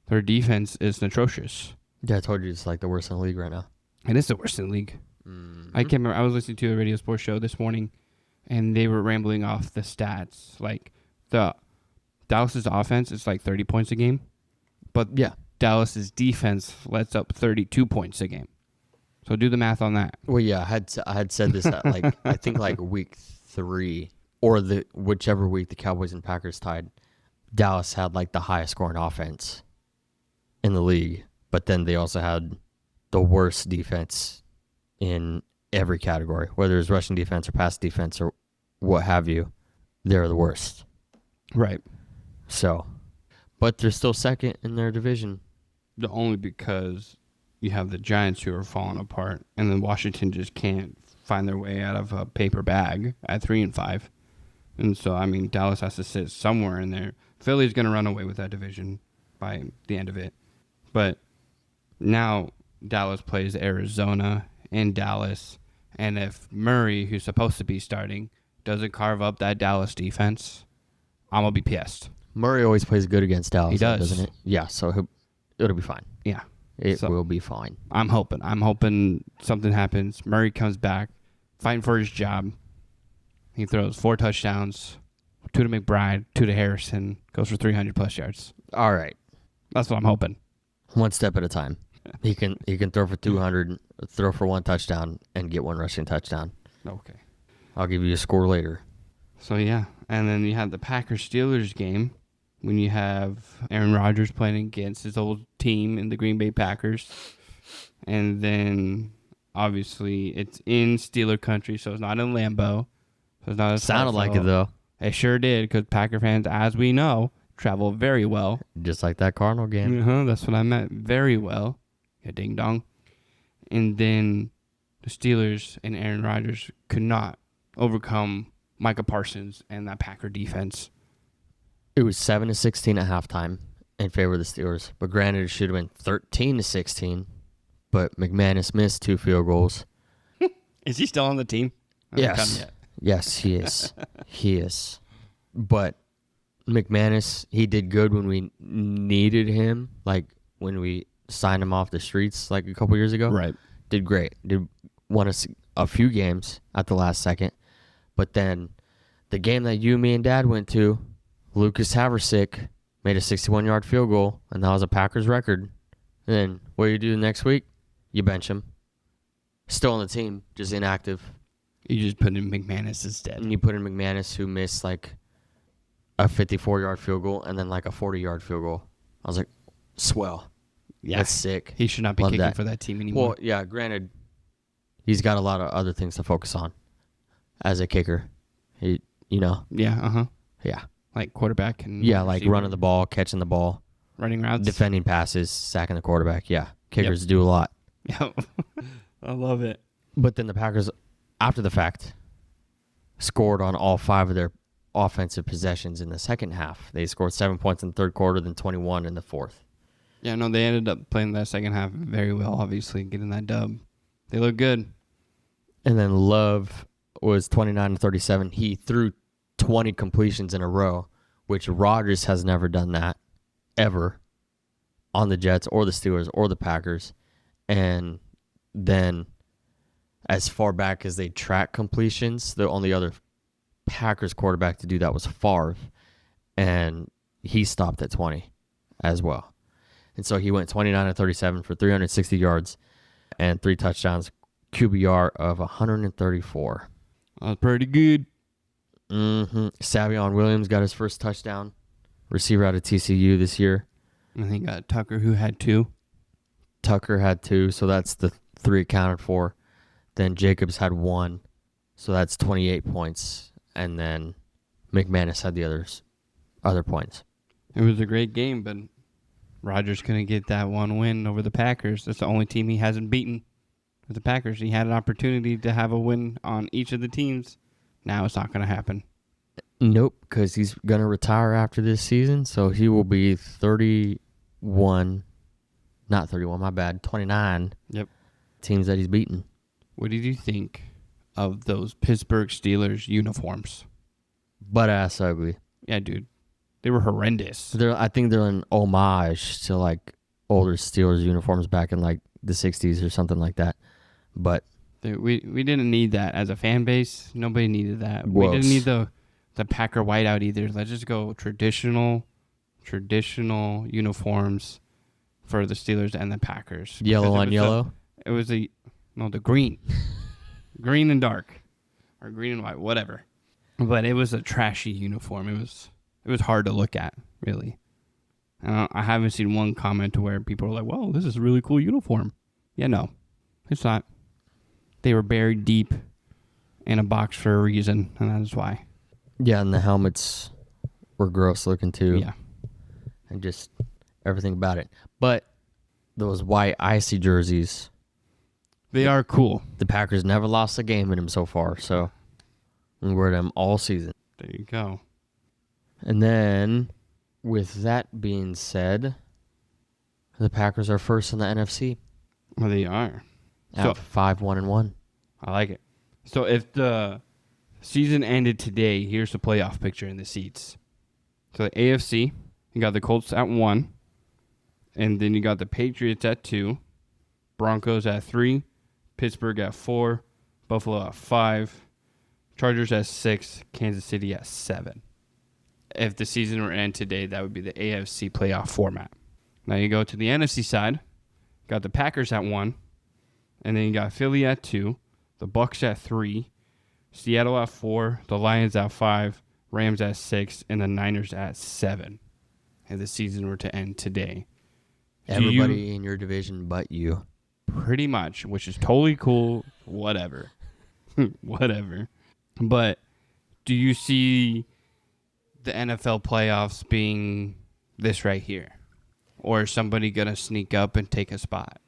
Their defense is atrocious. Yeah, I told you it's like the worst in the league right now. And it's the worst in the league. Mm-hmm. I can't remember. I was listening to a radio sports show this morning, and they were rambling off the stats. Like, the Dallas's offense is like 30 points a game, but Yeah. Dallas's defense lets up 32 points a game. So do the math on that. Well, yeah, I had said this at like I think like week 3 or the whichever week the Cowboys and Packers tied. Dallas had like the highest scoring offense in the league, but then they also had the worst defense in every category, whether it's rushing defense or pass defense or what have you. They're the worst. Right. So, but they're still second in their division. Only because you have the Giants who are falling apart, and then Washington just can't find their way out of a paper bag at 3-5. And so, I mean, Dallas has to sit somewhere in there. Philly's going to run away with that division by the end of it. But now Dallas plays Arizona in Dallas, and if Murray, who's supposed to be starting, doesn't carve up that Dallas defense, I'm going to be pissed. Murray always plays good against Dallas, He does. doesn't it? Yeah, so it'll be fine. Yeah. It will be fine. I'm hoping something happens. Murray comes back, fighting for his job. He throws 4 touchdowns, 2 to McBride, 2 to Harrison, goes for 300+ yards. All right. That's what I'm hoping. One step at a time. He can throw for 200, throw for 1 touchdown, and get 1 rushing touchdown. Okay. I'll give you a score later. So, yeah. And then you have the Packers-Steelers game when you have Aaron Rodgers playing against his old team in the Green Bay Packers. And then, obviously, it's in Steeler country, so it's not in Lambeau. So it's not as Sounded like it, though. It sure did, because Packer fans, as we know, travel very well. Just like that Cardinal game. That's what I meant. Very well. Yeah, ding dong. And then the Steelers and Aaron Rodgers could not overcome Micah Parsons and that Packer defense. It was 7-16 at halftime in favor of the Steelers. But granted, it should have been 13-16. But McManus missed 2 field goals. Is he still on the team? Yes. Yes, he is. He is. But McManus, he did good when we needed him. Like when we signed him off the streets like a couple years ago. Right. Did great. Won us a few games at the last second. But then the game that you, me, and Dad went to, Lucas Haversick made a 61-yard field goal, and that was a Packers record. And then what do you do next week? You bench him. Still on the team, just inactive. You just put in McManus instead. And you put in McManus, who missed like a 54-yard field goal and then like a 40-yard field goal. I was like, swell. Yeah. That's sick. He should not be Love kicking that. for that team anymore. Well, yeah, granted, he's got a lot of other things to focus on as a kicker. He, Yeah, yeah. like quarterback and Yeah, like running the ball, catching the ball, running routes. defending passes, sacking the quarterback. Yeah, kickers do a lot. Yep. I love it. But then the Packers, after the fact, scored on all 5 of their offensive possessions in the second half. They scored 7 points in the third quarter, then 21 in the fourth. Yeah, no, they ended up playing that second half very well, obviously, getting that dub. They look good. And then Love was 29-37. He threw 20 completions in a row, which Rodgers has never done that, ever, on the Jets or the Steelers or the Packers. And then as far back as they track completions, the only other Packers quarterback to do that was Favre, and he stopped at 20 as well. And so he went 29-37 for 360 yards and 3 touchdowns, QBR of 134. That's pretty good. Savion Williams got his first touchdown, receiver out of TCU this year. And they got Tucker, who had 2. Tucker had 2, so that's the 3 accounted for. Then Jacobs had 1, so that's 28 points. And then McManus had the other points. It was a great game, but Rodgers couldn't get that one win over the Packers. That's the only team he hasn't beaten with the Packers. He had an opportunity to have a win on each of the teams. Now it's not going to happen. Nope, because he's going to retire after this season, so he will be 31. Not 31, my bad. 29. Yep. Teams that he's beaten. What did you think of those Pittsburgh Steelers uniforms? Butt-ass ugly. Yeah, dude. They were horrendous. I think they're an homage to like older Steelers uniforms back in like the 60s or something like that. But We didn't need that as a fan base. Nobody needed that. Gross. We didn't need the Packer whiteout either. Let's just go traditional uniforms for the Steelers and the Packers. Yellow on yellow? It was the green. Green and dark. Or green and white, whatever. But it was a trashy uniform. It was hard to look at, really. I haven't seen one comment to where people are like, "Whoa, this is a really cool uniform." Yeah, no, it's not. They were buried deep in a box for a reason, and that is why. Yeah, and the helmets were gross looking too. Yeah. And just everything about it. But those white icy jerseys, They are cool. the Packers never lost a game in them so far, so we wear them all season. There you go. And then, with that being said, the Packers are first in the NFC Well, they are. at 5-1-1. I like it. So if the season ended today, here's the playoff picture in the seats. So the AFC, you got the Colts at 1, and then you got the Patriots at 2, Broncos at 3, Pittsburgh at 4, Buffalo at 5, Chargers at 6, Kansas City at 7. If the season were to end today, that would be the AFC playoff format. Now you go to the NFC side, got the Packers at 1, and then you got Philly at 2, the Bucks at 3, Seattle at 4, the Lions at 5, Rams at 6, and the Niners at 7. If the season were to end today. Everybody in your division but you. Pretty much, which is totally cool. Whatever. Whatever. But do you see the NFL playoffs being this right here? Or is somebody going to sneak up and take a spot?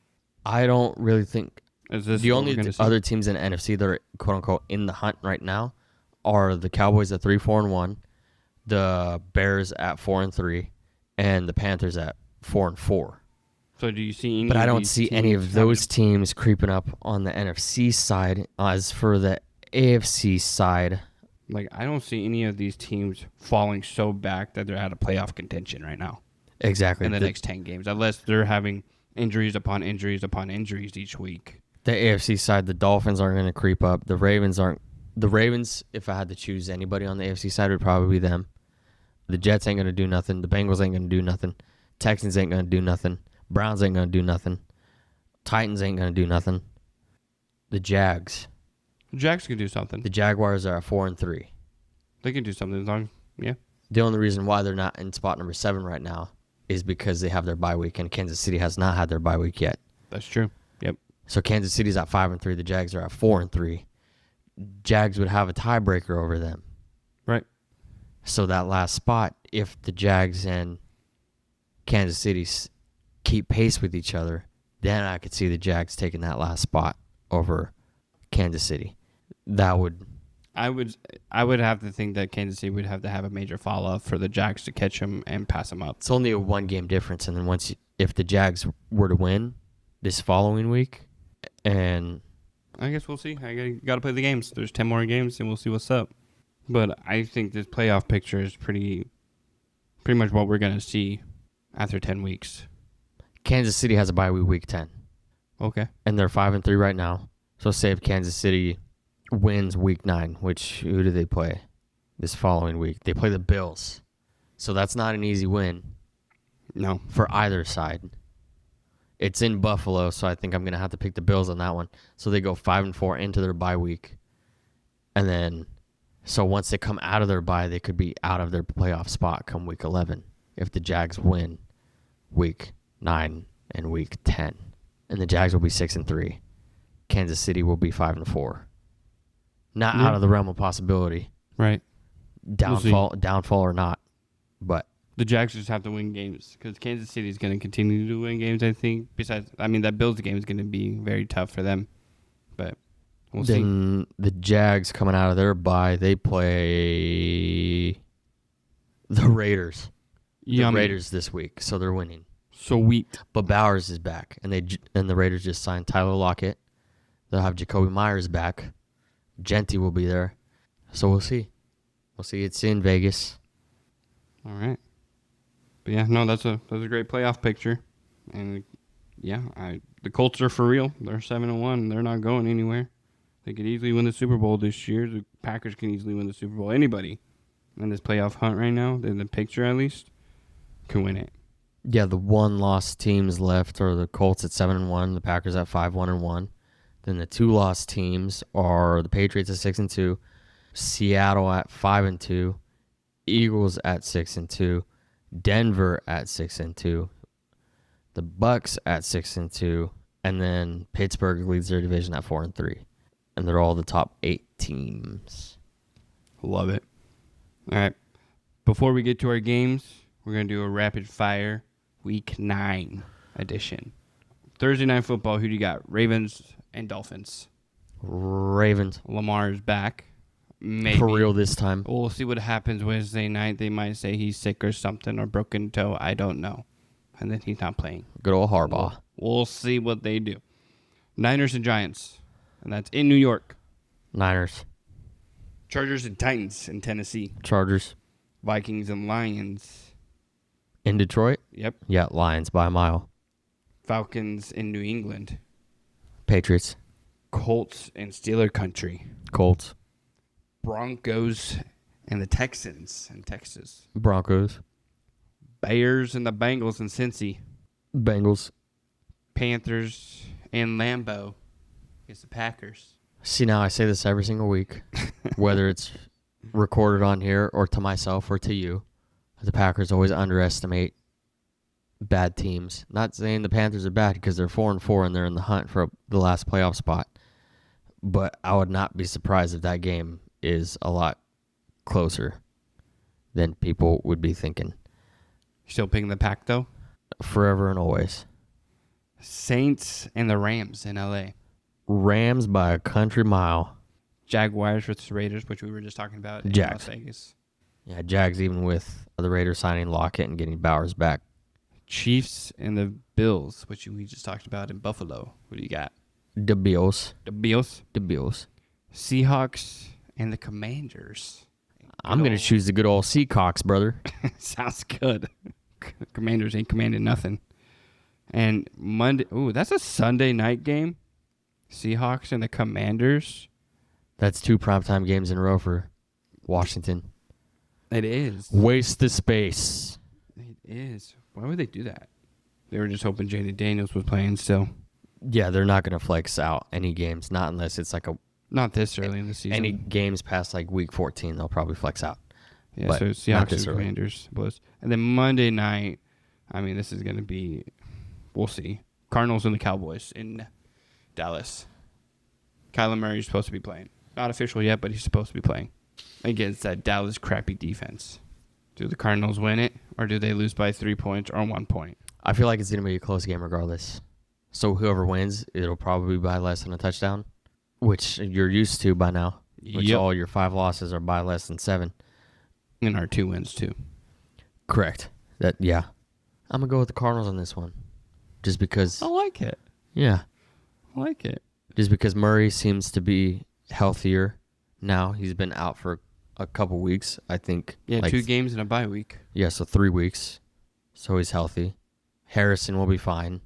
I don't really think... Is this The what only we're gonna see? other teams in the NFC that are quote-unquote in the hunt right now are the Cowboys at 3-4-1, the Bears at 4-3, and the Panthers at 4-4. So do you see any But I of don't these see any teams of those teams creeping up on the NFC side. As for the AFC side, Like, I don't see any of these teams falling so back that they're out of playoff contention right now exactly. in the next 10 games, unless they're having injuries upon injuries upon injuries each week. The AFC side, the Dolphins aren't going to creep up. The Ravens aren't. The Ravens, if I had to choose anybody on the AFC side, would probably be them. The Jets ain't going to do nothing. The Bengals ain't going to do nothing. Texans ain't going to do nothing. Browns ain't going to do nothing. Titans ain't going to do nothing. The Jags. Jags can do something. The Jaguars are at 4-3. They can do something as long, yeah. The only reason why they're not in spot number 7 right now is because they have their bye week, and Kansas City has not had their bye week yet. That's true. Yep. So Kansas City's at 5-3. The Jags are at 4-3. Jags would have a tiebreaker over them. Right. So that last spot, if the Jags and Kansas City keep pace with each other, then I could see the Jags taking that last spot over Kansas City. That would... I would have to think that Kansas City would have to have a major follow-up for the Jags to catch them and pass them up. It's only a 1-game difference, and then if the Jags were to win this following week, and I guess we'll see. I got to play the games. There's 10 more games, and we'll see what's up. But I think this playoff picture is pretty much what we're going to see after 10 weeks. Kansas City has a bye week 10. Okay. And they're 5-3 right now. So say if Kansas City wins week 9, who do they play this following week? They play the Bills. So that's not an easy win. No. For either side. It's in Buffalo, so I think I'm going to have to pick the Bills on that one. So they go 5-4 into their bye week. And then, so once they come out of their bye, they could be out of their playoff spot come week 11 if the Jags win week 9 and week 10. And the Jags will be 6-3. Kansas City will be 5-4. Not out of the realm of possibility. Right. Downfall or not. But the Jags just have to win games because Kansas City is going to continue to win games, I think. Besides, that Bills game is going to be very tough for them. But we'll see. Then the Jags coming out of their bye, they play the Raiders. The Raiders this week, so they're winning. Sweet. But Bowers is back, and the Raiders just signed Tyler Lockett. They'll have Jacoby Myers back. Genty will be there. So we'll see. We'll see. It's in Vegas. All right. But yeah, no, that's a great playoff picture. And yeah, the Colts are for real. They're 7-1. They're not going anywhere. They could easily win the Super Bowl this year. The Packers can easily win the Super Bowl. Anybody in this playoff hunt right now, in the picture at least, can win it. Yeah, the one-loss teams left are the Colts at 7-1, the Packers at 5-1-1. Then the 2-loss teams are the Patriots at 6-2, Seattle at 5-2, Eagles at 6-2, Denver at 6-2, the Bucks at 6-2, and then Pittsburgh leads their division at 4-3. And they're all the top 8 teams. Love it. All right. Before we get to our games, we're going to do a rapid fire Week 9 edition. Thursday Night Football, who do you got? Ravens and Dolphins. Ravens. Lamar's back. Maybe. For real this time. We'll see what happens Wednesday night. They might say he's sick or something or broken toe. I don't know. And then he's not playing. Good old Harbaugh. We'll see what they do. Niners and Giants. And that's in New York. Niners. Chargers and Titans in Tennessee. Chargers. Vikings and Lions. In Detroit? Yep. Yeah, Lions by a mile. Falcons in New England. Patriots. Colts in Steeler country. Colts. Broncos and the Texans in Texas. Broncos. Bears and the Bengals in Cincy. Bengals. Panthers and Lambeau against the Packers. See, now I say this every single week, whether it's recorded on here or to myself or to you. The Packers always underestimate bad teams. Not saying the Panthers are bad because they're 4-4 and they're in the hunt for the last playoff spot. But I would not be surprised if that game is a lot closer than people would be thinking. Still picking the Pack, though? Forever and always. Saints and the Rams in L.A. Rams by a country mile. Jaguars versus Raiders, which we were just talking about in Jags. Las Vegas. Yeah, Jags even with the Raiders signing Lockett and getting Bowers back. Chiefs and the Bills, which we just talked about in Buffalo. What do you got? The Bills. The Bills. The Bills. Seahawks and the Commanders. I'm going to choose the good old Seahawks, brother. Sounds good. Commanders ain't commanding nothing. And Monday, that's a Sunday night game. Seahawks and the Commanders. That's 2 primetime games in a row for Washington. It is. Waste the space. It is. Why would they do that? They were just hoping Jaden Daniels was playing still. Yeah, they're not going to flex out any games, not unless it's like Not this early in the season. any games past like week 14, they'll probably flex out. Yeah, but so not Seahawks this and early. Commanders. And then Monday night, I mean, this is going to be, we'll see. Cardinals and the Cowboys in Dallas. Kyler Murray's supposed to be playing. Not official yet, but he's supposed to be playing against that Dallas crappy defense. Do the Cardinals win it, or do they lose by 3 points or 1 point? I feel like it's going to be a close game regardless. So whoever wins, it'll probably be by less than a touchdown, which you're used to by now. Which all your 5 losses are by less than 7. And our 2 wins, too. Correct. I'm going to go with the Cardinals on this one. Just because. I like it. Yeah. I like it. Just because Murray seems to be healthier now. He's been out for a couple weeks, I think. Yeah, like 2 games and a bye week. Yeah, so 3 weeks. So he's healthy. Harrison will be fine.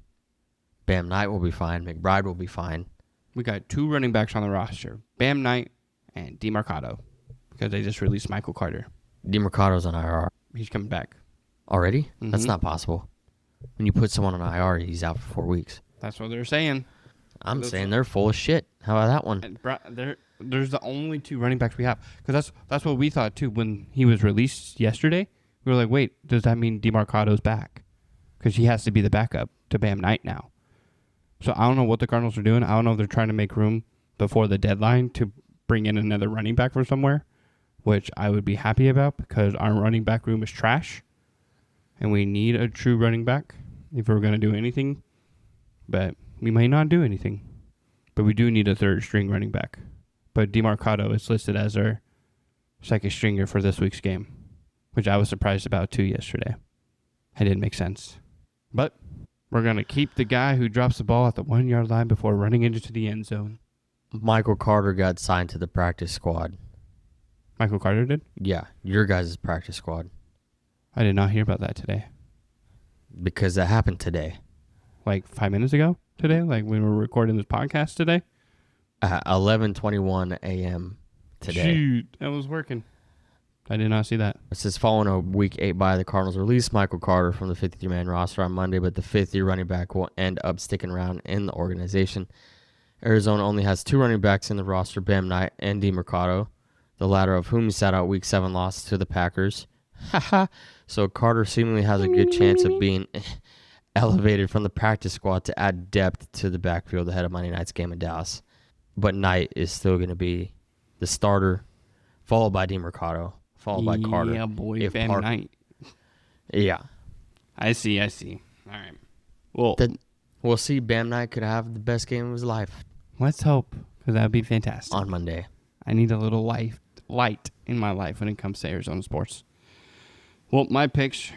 Bam Knight will be fine. McBride will be fine. We got 2 running backs on the roster. Bam Knight and DeMarcado. Because they just released Michael Carter. DeMarcado's on IR. He's coming back. Already? That's Mhm. not possible. When you put someone on IR, he's out for 4 weeks. That's what they're saying. I'm saying they're full of shit. How about that one? And there's the only 2 running backs we have. Because that's what we thought, too. When he was released yesterday, we were like, wait, does that mean DeMarcado's back? Because he has to be the backup to Bam Knight now. So I don't know what the Cardinals are doing. I don't know if they're trying to make room before the deadline to bring in another running back from somewhere, which I would be happy about because our running back room is trash. And we need a true running back if we're going to do anything. But we might not do anything. But we do need a 3rd string running back. But DeMarcado is listed as our 2nd stringer for this week's game, which I was surprised about too yesterday. It didn't make sense. But we're going to keep the guy who drops the ball at the 1-yard line before running into the end zone. Michael Carter got signed to the practice squad. Michael Carter did? Yeah, your guys' practice squad. I did not hear about that today. Because that happened today. Like 5 minutes ago today? Like when we were recording this podcast today? At 11:21 a.m. today. Shoot, I was working. I did not see that. It says following a Week 8 bye, the Cardinals released Michael Carter from the 53-man roster on Monday, but the 5th-year running back will end up sticking around in the organization. Arizona only has 2 running backs in the roster, Bam Knight and DeMarcado, the latter of whom sat out Week 7 loss to the Packers. So Carter seemingly has a good chance of being elevated from the practice squad to add depth to the backfield ahead of Monday night's game in Dallas. But Knight is still going to be the starter, followed by DeMarcado, followed by Carter. Yeah, boy, Bam Knight. Yeah. I see. All right. Well, We'll see. Bam Knight could have the best game of his life let's hope, because that would be fantastic. on Monday. I need a little light in my life when it comes to Arizona sports. Well, my picks,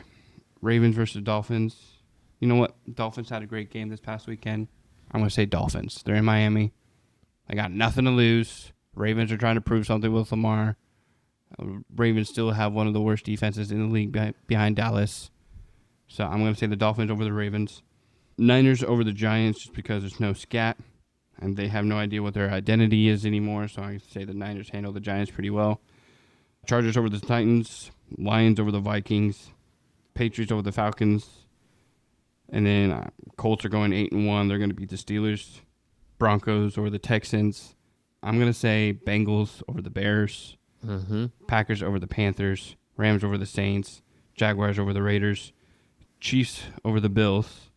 Ravens versus Dolphins. You know what? Dolphins had a great game this past weekend. I'm going to say Dolphins. They're in Miami. They got nothing to lose. Ravens are trying to prove something with Lamar. Ravens still have one of the worst defenses in the league behind Dallas. So I'm going to say the Dolphins over the Ravens. Niners over the Giants just because there's no scat. And they have no idea what their identity is anymore. So I say the Niners handle the Giants pretty well. Chargers over the Titans. Lions over the Vikings. Patriots over the Falcons. And then Colts are going 8-1. They're going to beat the Steelers. Broncos over the Texans. I'm going to say Bengals over the Bears. Mm-hmm. Packers over the Panthers. Rams over the Saints. Jaguars over the Raiders. Chiefs over the Bills.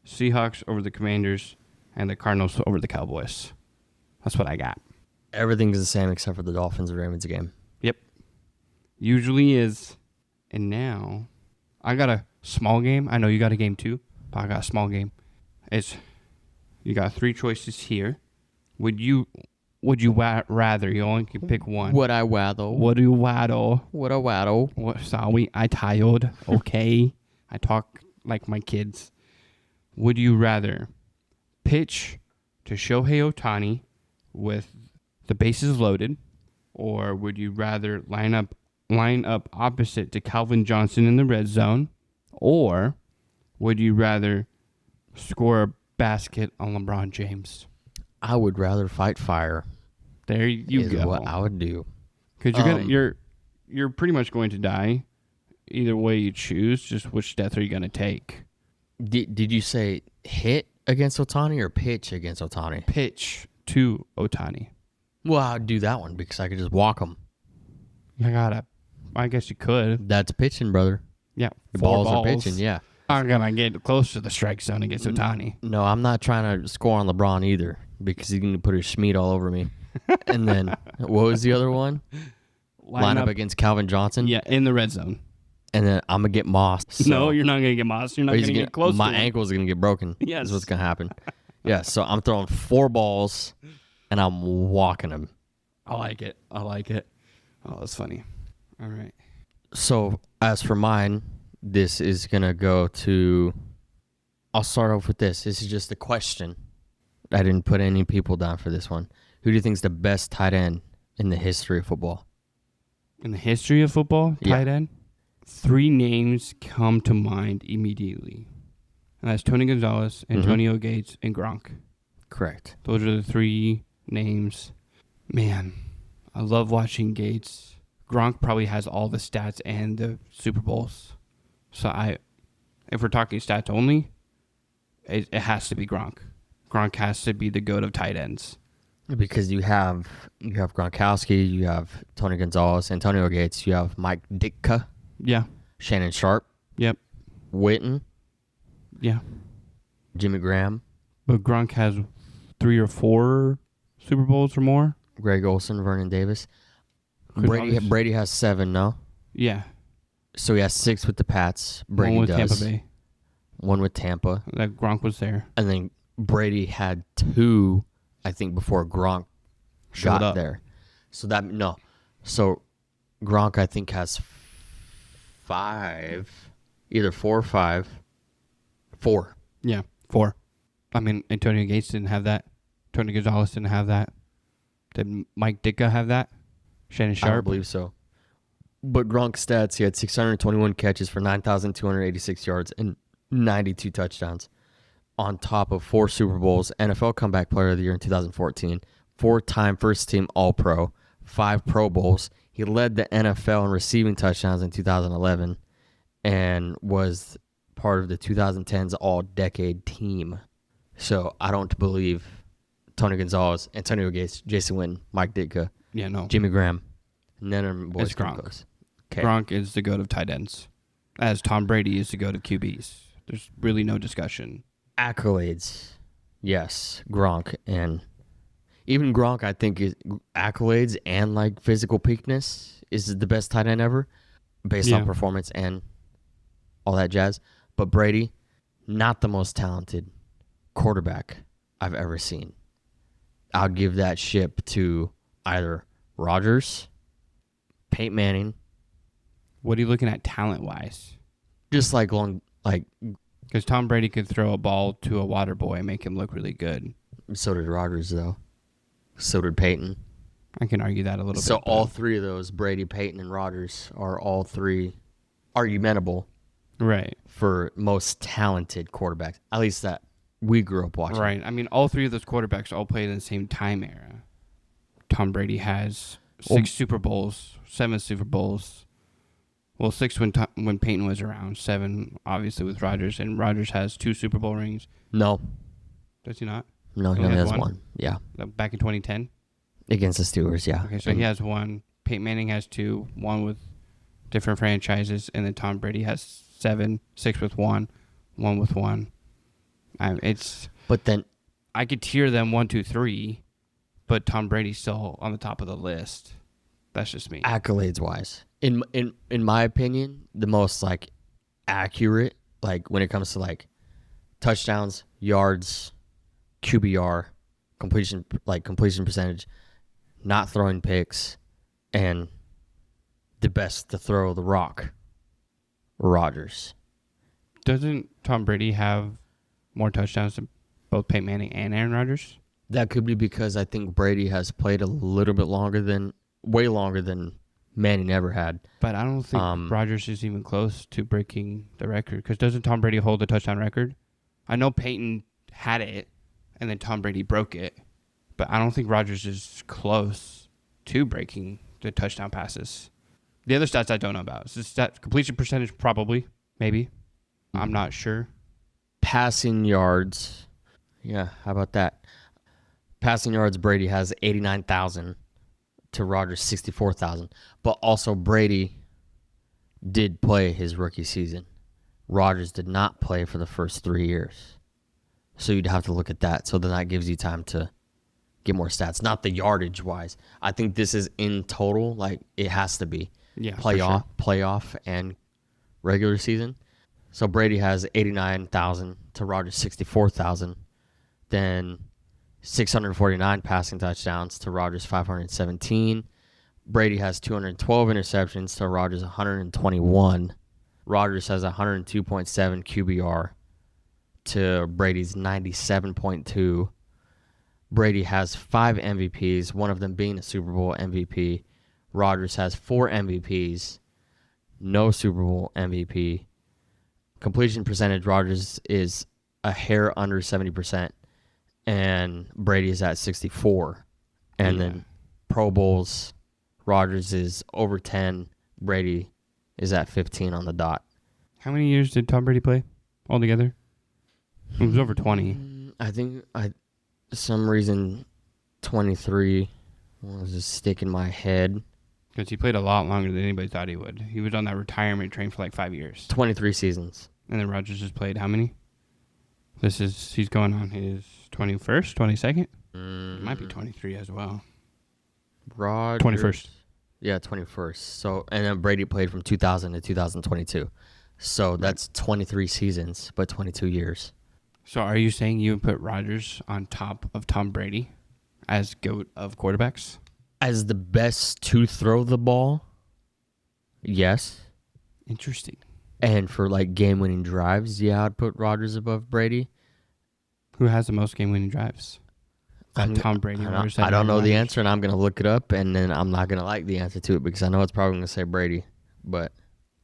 Seahawks over the Commanders. And the Cardinals over the Cowboys. That's what I got. Everything's the same except for the Dolphins and Ravens game. Yep. Usually is. And now, I got a small game. I know you got a game too, but I got a small game. You got 3 choices here. Would you rather? You only can pick one. What I waddle. What do you waddle? What a waddle. What? Sorry, I tired. Okay, I talk like my kids. Would you rather pitch to Shohei Ohtani with the bases loaded, or would you rather line up opposite to Calvin Johnson in the red zone, or would you rather score a basket on LeBron James? I would rather fight fire. There you is go. what I would do. Because you're you're pretty much going to die. Either way you choose, just which death are you going to take? Did you say hit against Otani or pitch against Otani? Pitch to Otani. Well, I'd do that one because I could just walk him. I guess you could. That's pitching, brother. Yeah. The 4 balls are pitching, yeah. I'm going to get close to the strike zone against Otani. No, I'm not trying to score on LeBron either because he's going to put his schmeat all over me. And then, what was the other one? Line up against Calvin Johnson? Yeah, in the red zone. And then I'm going to get mossed. So. No, you're not going to get mossed. You're not going to get close my to him. ankle's going to get broken. Yes. That's what's going to happen. Yeah, so I'm throwing 4 balls, and I'm walking them. I like it. Oh, that's funny. All right. So, as for mine, this is going to go to... I'll start off with this. This is just a question. I didn't put any people down for this one. Who do you think is the best tight end in the history of football? In the history of football, tight end? 3 names come to mind immediately. And that's Tony Gonzalez, Antonio Gates, and Gronk. Correct. Those are the 3 names. Man, I love watching Gates. Gronk probably has all the stats and the Super Bowls. So if we're talking stats only, it has to be Gronk. Gronk has to be the GOAT of tight ends. Because you have Gronkowski, you have Tony Gonzalez, Antonio Gates, you have Mike Ditka. Yeah. Shannon Sharp. Yep. Witten. Yeah. Jimmy Graham. But Gronk has 3 or 4 Super Bowls or more. Greg Olsen, Vernon Davis. Brady has 7, no? Yeah. So he has 6 with the Pats. Brady One with does. Tampa Bay. 1 with Tampa. That Gronk was there. And then Brady had 2, I think, before Gronk got there. So So Gronk, I think, has 5. Either 4 or 5. 4. Yeah, 4. I mean, Antonio Gates didn't have that. Tony Gonzalez didn't have that. Did Mike Ditka have that? Shannon Sharp? I don't believe so. But Gronk's stats, he had 621 catches for 9,286 yards and 92 touchdowns. On top of 4 Super Bowls, NFL Comeback Player of the Year in 2014, 4-time first-team All-Pro, 5 Pro Bowls. He led the NFL in receiving touchdowns in 2011 and was part of the 2010s All-Decade team. So I don't believe Tony Gonzalez, Antonio Gates, Jason Witten, Mike Ditka, Jimmy Graham, none of them boys it's come Gronk. close. Okay. Gronk is the GOAT of tight ends, as Tom Brady is the GOAT of QBs. There's really no discussion. Accolades, yes, Gronk, and even Gronk, I think, is accolades and like physical peakness is the best tight end ever, based on performance and all that jazz. But Brady, not the most talented quarterback I've ever seen. I'll give that ship to either Rodgers, Peyton Manning. What are you looking at talent-wise? Just Because Tom Brady could throw a ball to a water boy and make him look really good. So did Rodgers, though. So did Peyton. I can argue that a little bit. So all 3 of those, Brady, Peyton, and Rodgers, are all 3 argumentable right for most talented quarterbacks, at least that we grew up watching. Right. I mean, all 3 of those quarterbacks all played in the same time era. Tom Brady has 6 Super Bowls, 7 Super Bowls. Well, 6 when Peyton was around, 7 obviously with Rodgers, and Rodgers has 2 Super Bowl rings. No. Does he not? No, he only has 1. Yeah. Back in 2010? Against the Steelers, yeah. Okay, so he has 1. Peyton Manning has 2, 1 with different franchises, and then Tom Brady has 7, 6 with 1, 1 with 1. But then I could tier them 1, 2, 3, but Tom Brady's still on the top of the list. That's just me. Accolades wise, in my opinion, the most like accurate, like when it comes to like touchdowns, yards, QBR, completion percentage, not throwing picks, and the best to throw the rock, Rodgers. Doesn't Tom Brady have more touchdowns than both Peyton Manning and Aaron Rodgers? That could be because I think Brady has played a little bit way longer than Manning ever had. But I don't think Rodgers is even close to breaking the record. Because doesn't Tom Brady hold the touchdown record? I know Peyton had it, and then Tom Brady broke it. But I don't think Rodgers is close to breaking the touchdown passes. The other stats I don't know about. So completion percentage, probably, maybe. I'm not sure. Passing yards. Yeah, how about that? Passing yards, Brady has 89,000 to Rodgers' 64,000. But also Brady did play his rookie season. Rodgers did not play for the first 3 years. So you'd have to look at that. So then that gives you time to get more stats. Not the yardage-wise. I think this is in total, like it has to be. Yeah, Playoff and regular season. So Brady has 89,000 to Rodgers' 64,000. Then 649 passing touchdowns to Rodgers' 517. Brady has 212 interceptions to Rodgers' 121. Rodgers has 102.7 QBR to Brady's 97.2. Brady has 5 MVPs, one of them being a Super Bowl MVP. Rodgers has 4 MVPs, no Super Bowl MVP. Completion percentage, Rodgers is a hair under 70%, and Brady is at 64. And then Pro Bowls, Rodgers is over 10, Brady is at 15 on the dot. How many years did Tom Brady play altogether? It was over 20. I think some reason 23 was just stick in my head. Because he played a lot longer than anybody thought he would. He was on that retirement train for like 5 years. 23 seasons. And then Rodgers just played how many? He's going on his 21st, 22nd? It might be 23 as well. Rodgers. 21st. Yeah, 21st. So, and then Brady played from 2000 to 2022. So that's 23 seasons, but 22 years. So are you saying you would put Rodgers on top of Tom Brady as GOAT of quarterbacks? As the best to throw the ball, yes. Interesting. And for like game-winning drives, yeah, I'd put Rodgers above Brady. Who has the most game-winning drives? Tom Brady. I don't know the answer, and I'm going to look it up, and then I'm not going to like the answer to it because I know it's probably going to say Brady. But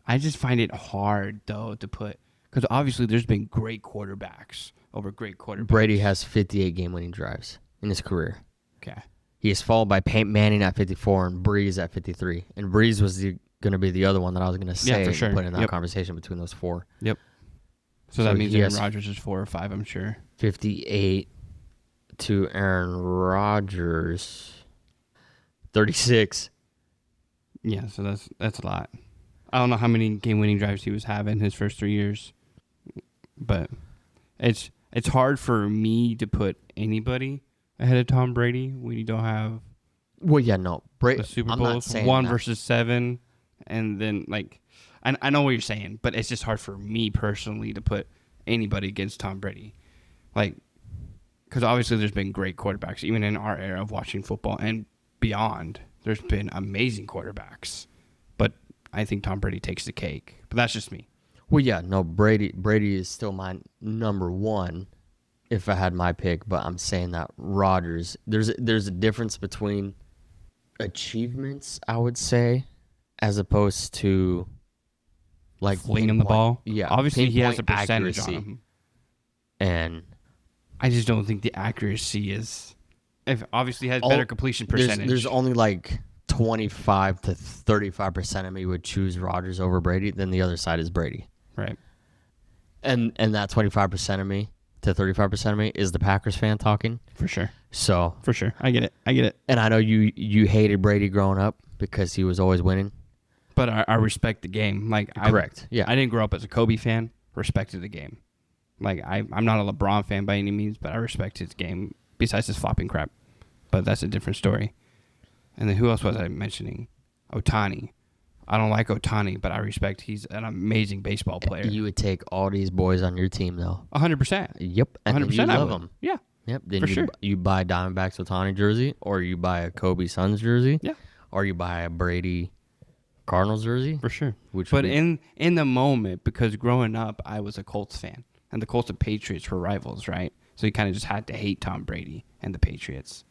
I just find it hard, though, to put, because obviously there's been great quarterbacks over great quarterbacks. Brady has 58 game-winning drives in his career. Okay. He is followed by Peyton Manning at 54 and Breeze at 53. And Breeze was going to be the other one that I was going to say for sure. Put in that conversation between those four. Yep. So that means Aaron Rodgers is 4 or 5, I'm sure. 58 to Aaron Rodgers. 36. Yeah, so that's a lot. I don't know how many game-winning drives he was having his first 3 years, but it's hard for me to put anybody ahead of Tom Brady when you don't have Brady. The Super Bowls, 1 versus 7, and then like I know what you're saying, but it's just hard for me personally to put anybody against Tom Brady, like because obviously there's been great quarterbacks even in our era of watching football and beyond. There's been amazing quarterbacks, but I think Tom Brady takes the cake. But that's just me. Well, yeah, no, Brady is still my number one if I had my pick, but I'm saying that Rodgers, there's a difference between achievements, I would say, as opposed to like flinging the ball. Yeah, obviously he has a percentage accuracy. on him, and I just don't think the accuracy is. If obviously has better completion percentage. There's only like 25 to 35% of me would choose Rodgers over Brady. Then the other side is Brady. Right. And that 25% of me to 35% of me is the Packers fan talking. For sure. So for sure, I get it. And I know you hated Brady growing up because he was always winning. But I respect the game. Like correct. Yeah. I didn't grow up as a Kobe fan. Respected the game. Like I'm not a LeBron fan by any means, but I respect his game. Besides his flopping crap, but that's a different story. And then who else was I mentioning? Ohtani. I don't like Ohtani, but I respect he's an amazing baseball player. You would take all these boys on your team, though. 100%. Yep. 100%. You love them. Yeah. Yep. Then for sure. You buy Diamondbacks Ohtani jersey, or you buy a Kobe Suns jersey. Yeah. Or you buy a Brady Cardinals jersey. For sure. In the moment, because growing up, I was a Colts fan, and the Colts and Patriots were rivals, right? So you kind of just had to hate Tom Brady and the Patriots.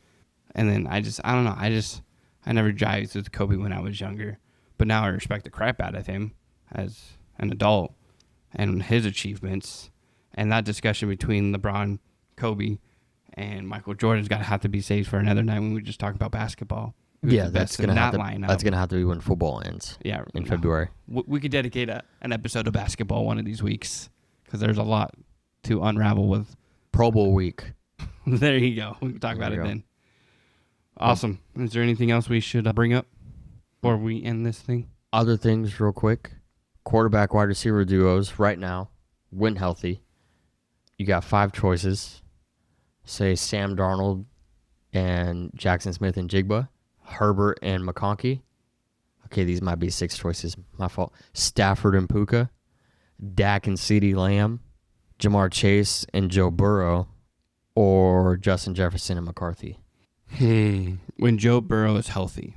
And then I don't know. I never jived with Kobe when I was younger. But now I respect the crap out of him as an adult and his achievements. And that discussion between LeBron, Kobe, and Michael Jordan's got to have to be saved for another night when we just talk about basketball. who's Yeah, the that's best in gonna have that to. lineup. That's gonna have to be when football ends. Yeah, in no. February. We could dedicate an episode of basketball one of these weeks because there's a lot to unravel with. Pro Bowl week. There you go. We can talk about it then. Awesome. Is there anything else we should bring up before we end this thing? Other things, real quick. Quarterback, wide receiver duos right now, when healthy. You got 5 choices. Say Sam Darnold and Jackson Smith and Jigba, Herbert and McConkey. Okay, these might be 6 choices. My fault. Stafford and Puka, Dak and CeeDee Lamb, Jamar Chase and Joe Burrow, or Justin Jefferson and McCarthy. When Joe Burrow is healthy.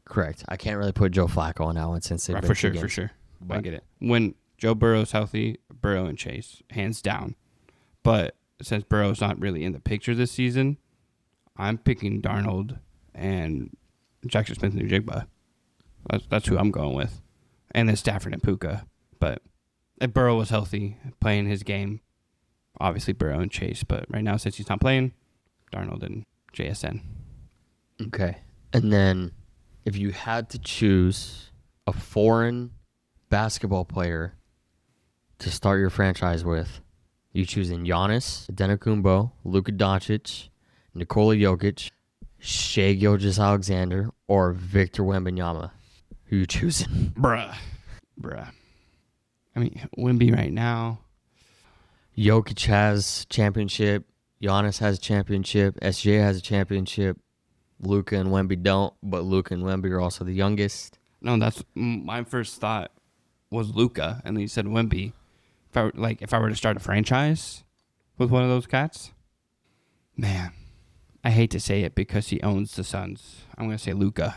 Correct. I can't really put Joe Flacco on that one since they've been For sure. I get it. When Joe Burrow's healthy, Burrow and Chase, hands down. But since Burrow's not really in the picture this season, I'm picking Darnold and Jackson Smith and Jigba. That's who I'm going with. And then Stafford and Puka. But if Burrow was healthy, playing his game, obviously Burrow and Chase. But right now, since he's not playing, Darnold and JSN. Okay. And then if you had to choose a foreign basketball player to start your franchise with, you choosing Giannis Antetokounmpo, Luka Doncic, Nikola Jokic, Shai Gilgeous-Alexander, or Victor Wembanyama. Who you choosing? Bruh. I mean, Wemby right now. Jokic has championship. Giannis has championship. SJ has a championship. Luka and Wemby don't, but Luka and Wemby are also the youngest. No, that's my first thought was Luka, and then you said Wemby. If I were to start a franchise with one of those cats, man, I hate to say it because he owns the Suns. I'm gonna say Luka,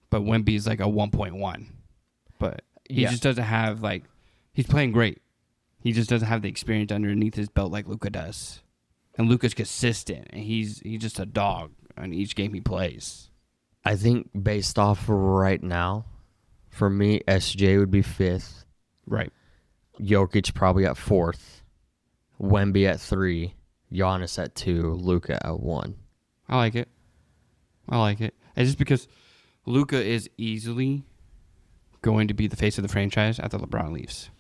but Wemby's like a 1.1, but he just doesn't have he's playing great. He just doesn't have the experience underneath his belt like Luka does, and Luka's consistent, and he's just a dog on each game he plays. I think based off of right now, for me, SJ would be 5th. Right. Jokic probably at 4th. Wemby at 3. Giannis at 2. Luka at 1. I like it. It's just because Luka is easily going to be the face of the franchise after LeBron leaves.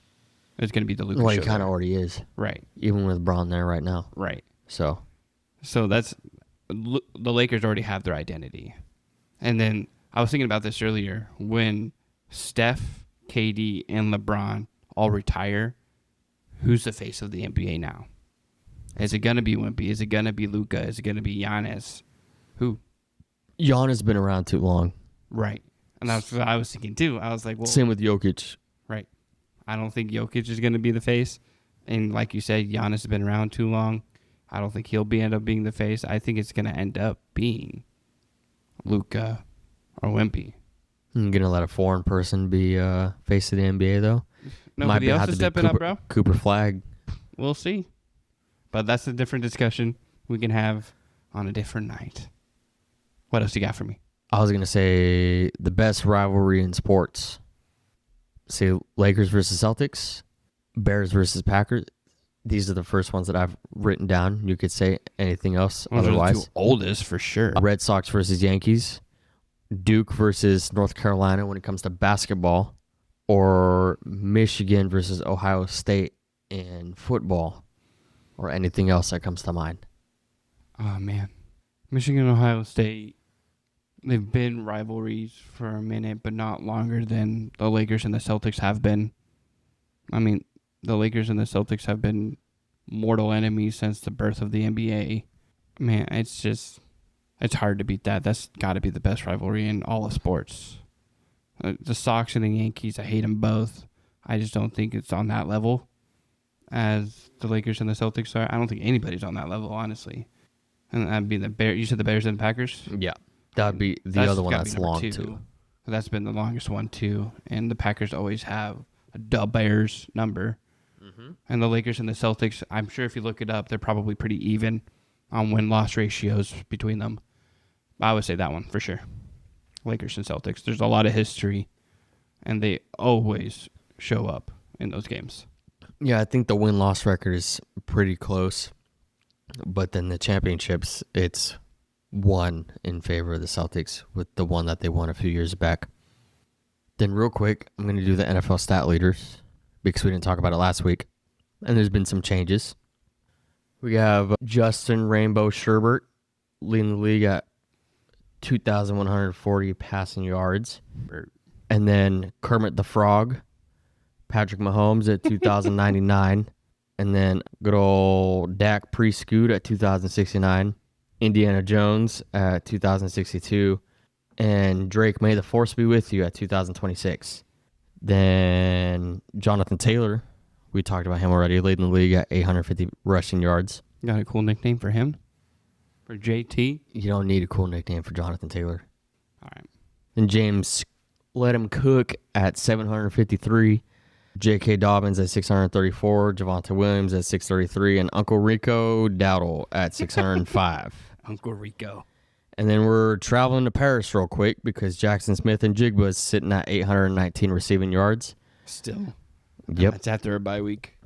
It's going to be the Luka show. Well, he kind of already is. Right. Even with Braun there right now. Right. So that's the Lakers already have their identity. And then I was thinking about this earlier. When Steph, KD, and LeBron all retire, who's the face of the NBA now? Is it going to be Wemby? Is it going to be Luka? Is it going to be Giannis? Who? Giannis been around too long. Right. And that's what I was thinking too. I was like, well. Same with Jokic. Right. I don't think Jokic is going to be the face. And like you said, Giannis has been around too long. I don't think he'll end up being the face. I think it's going to end up being Luka or Wemby. I'm going to let a foreign person be face of the NBA, though. Nobody else is stepping up, bro. Cooper Flag. We'll see. But that's a different discussion we can have on a different night. What else you got for me? I was going to say the best rivalry in sports. Say Lakers versus Celtics, Bears versus Packers. These are the first ones that I've written down. You could say anything else otherwise. Those are the 2 oldest for sure. Red Sox versus Yankees, Duke versus North Carolina when it comes to basketball, or Michigan versus Ohio State in football, or anything else that comes to mind. Oh, man. Michigan and Ohio State, they've been rivalries for a minute, but not longer than the Lakers and the Celtics have been. I mean, the Lakers and the Celtics have been mortal enemies since the birth of the NBA. Man, it's hard to beat that. That's got to be the best rivalry in all of sports. The Sox and the Yankees, I hate them both. I just don't think it's on that level as the Lakers and the Celtics are. I don't think anybody's on that level, honestly. And that'd be the Bears. You said the Bears and the Packers? Yeah. That'd be the other one that's long, too. That's been the longest one, too. And the Packers always have a Bears number. Mm-hmm. And the Lakers and the Celtics, I'm sure if you look it up, they're probably pretty even on win-loss ratios between them. I would say that one for sure. Lakers and Celtics. There's a lot of history, and they always show up in those games. Yeah, I think the win-loss record is pretty close. But then the championships, it's one in favor of the Celtics with the one that they won a few years back. Then real quick, I'm going to do the NFL stat leaders because we didn't talk about it last week. And there's been some changes. We have Justin Rainbow Sherbert leading the league at 2,140 passing yards. And then Kermit the Frog, Patrick Mahomes at 2,099. And then good old Dak Prescott at 2,069. Indiana Jones at 2,062. And Drake, may the force be with you, at 2026. Then Jonathan Taylor, we talked about him already, leading the league at 850 rushing yards. Got a cool nickname for him? For JT? You don't need a cool nickname for Jonathan Taylor. All right. And James Let Him Cook at 753. J.K. Dobbins at 634. Javonte Williams at 633. And Uncle Rico Dowdle at 605. Uncle Rico. And then we're traveling to Paris real quick because Jackson Smith and Jigba is sitting at 819 receiving yards. Still. Yep. That's after a bye week.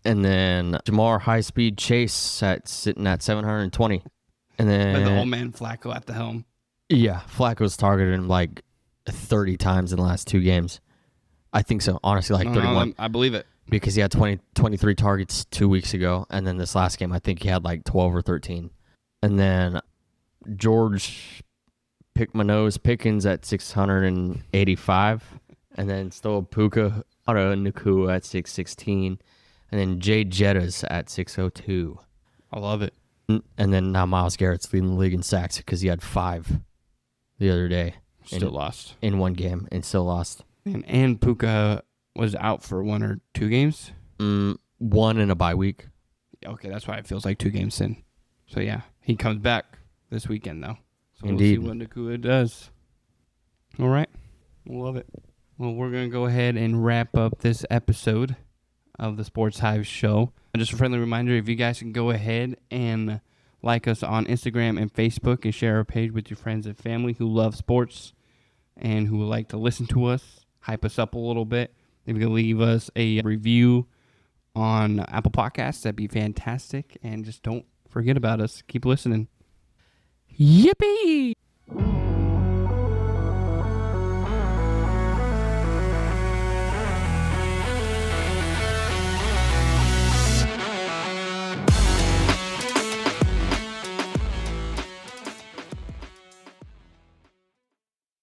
And then Jamar High Speed Chase sitting at 720. And then With the old man Flacco at the helm. Yeah, Flacco's targeted him like 30 times in the last 2 games. I think so. Honestly, like 31. I believe it. Because he had 23 targets 2 weeks ago. And then this last game, I think he had like 12 or 13. And then George Pickens at 685. And then still Puka Nakua at 616. And then Jay Jettas at 602. I love it. And then now Myles Garrett's leading the league in sacks because he had 5 the other day. Still lost. In one game and still lost. And Puka was out for 1 or 2 games? 1 in a bye week. Okay, that's why it feels like 2 games in. So, yeah, he comes back this weekend, though. So Indeed. We'll see what Nakua does. All right. Love it. Well, we're going to go ahead and wrap up this episode of the Sports Hive Show. And just a friendly reminder, if you guys can go ahead and like us on Instagram and Facebook and share our page with your friends and family who love sports and who would like to listen to us, hype us up a little bit. If you can leave us a review on Apple Podcasts, that'd be fantastic. And just don't forget about us. Keep listening. Yippee!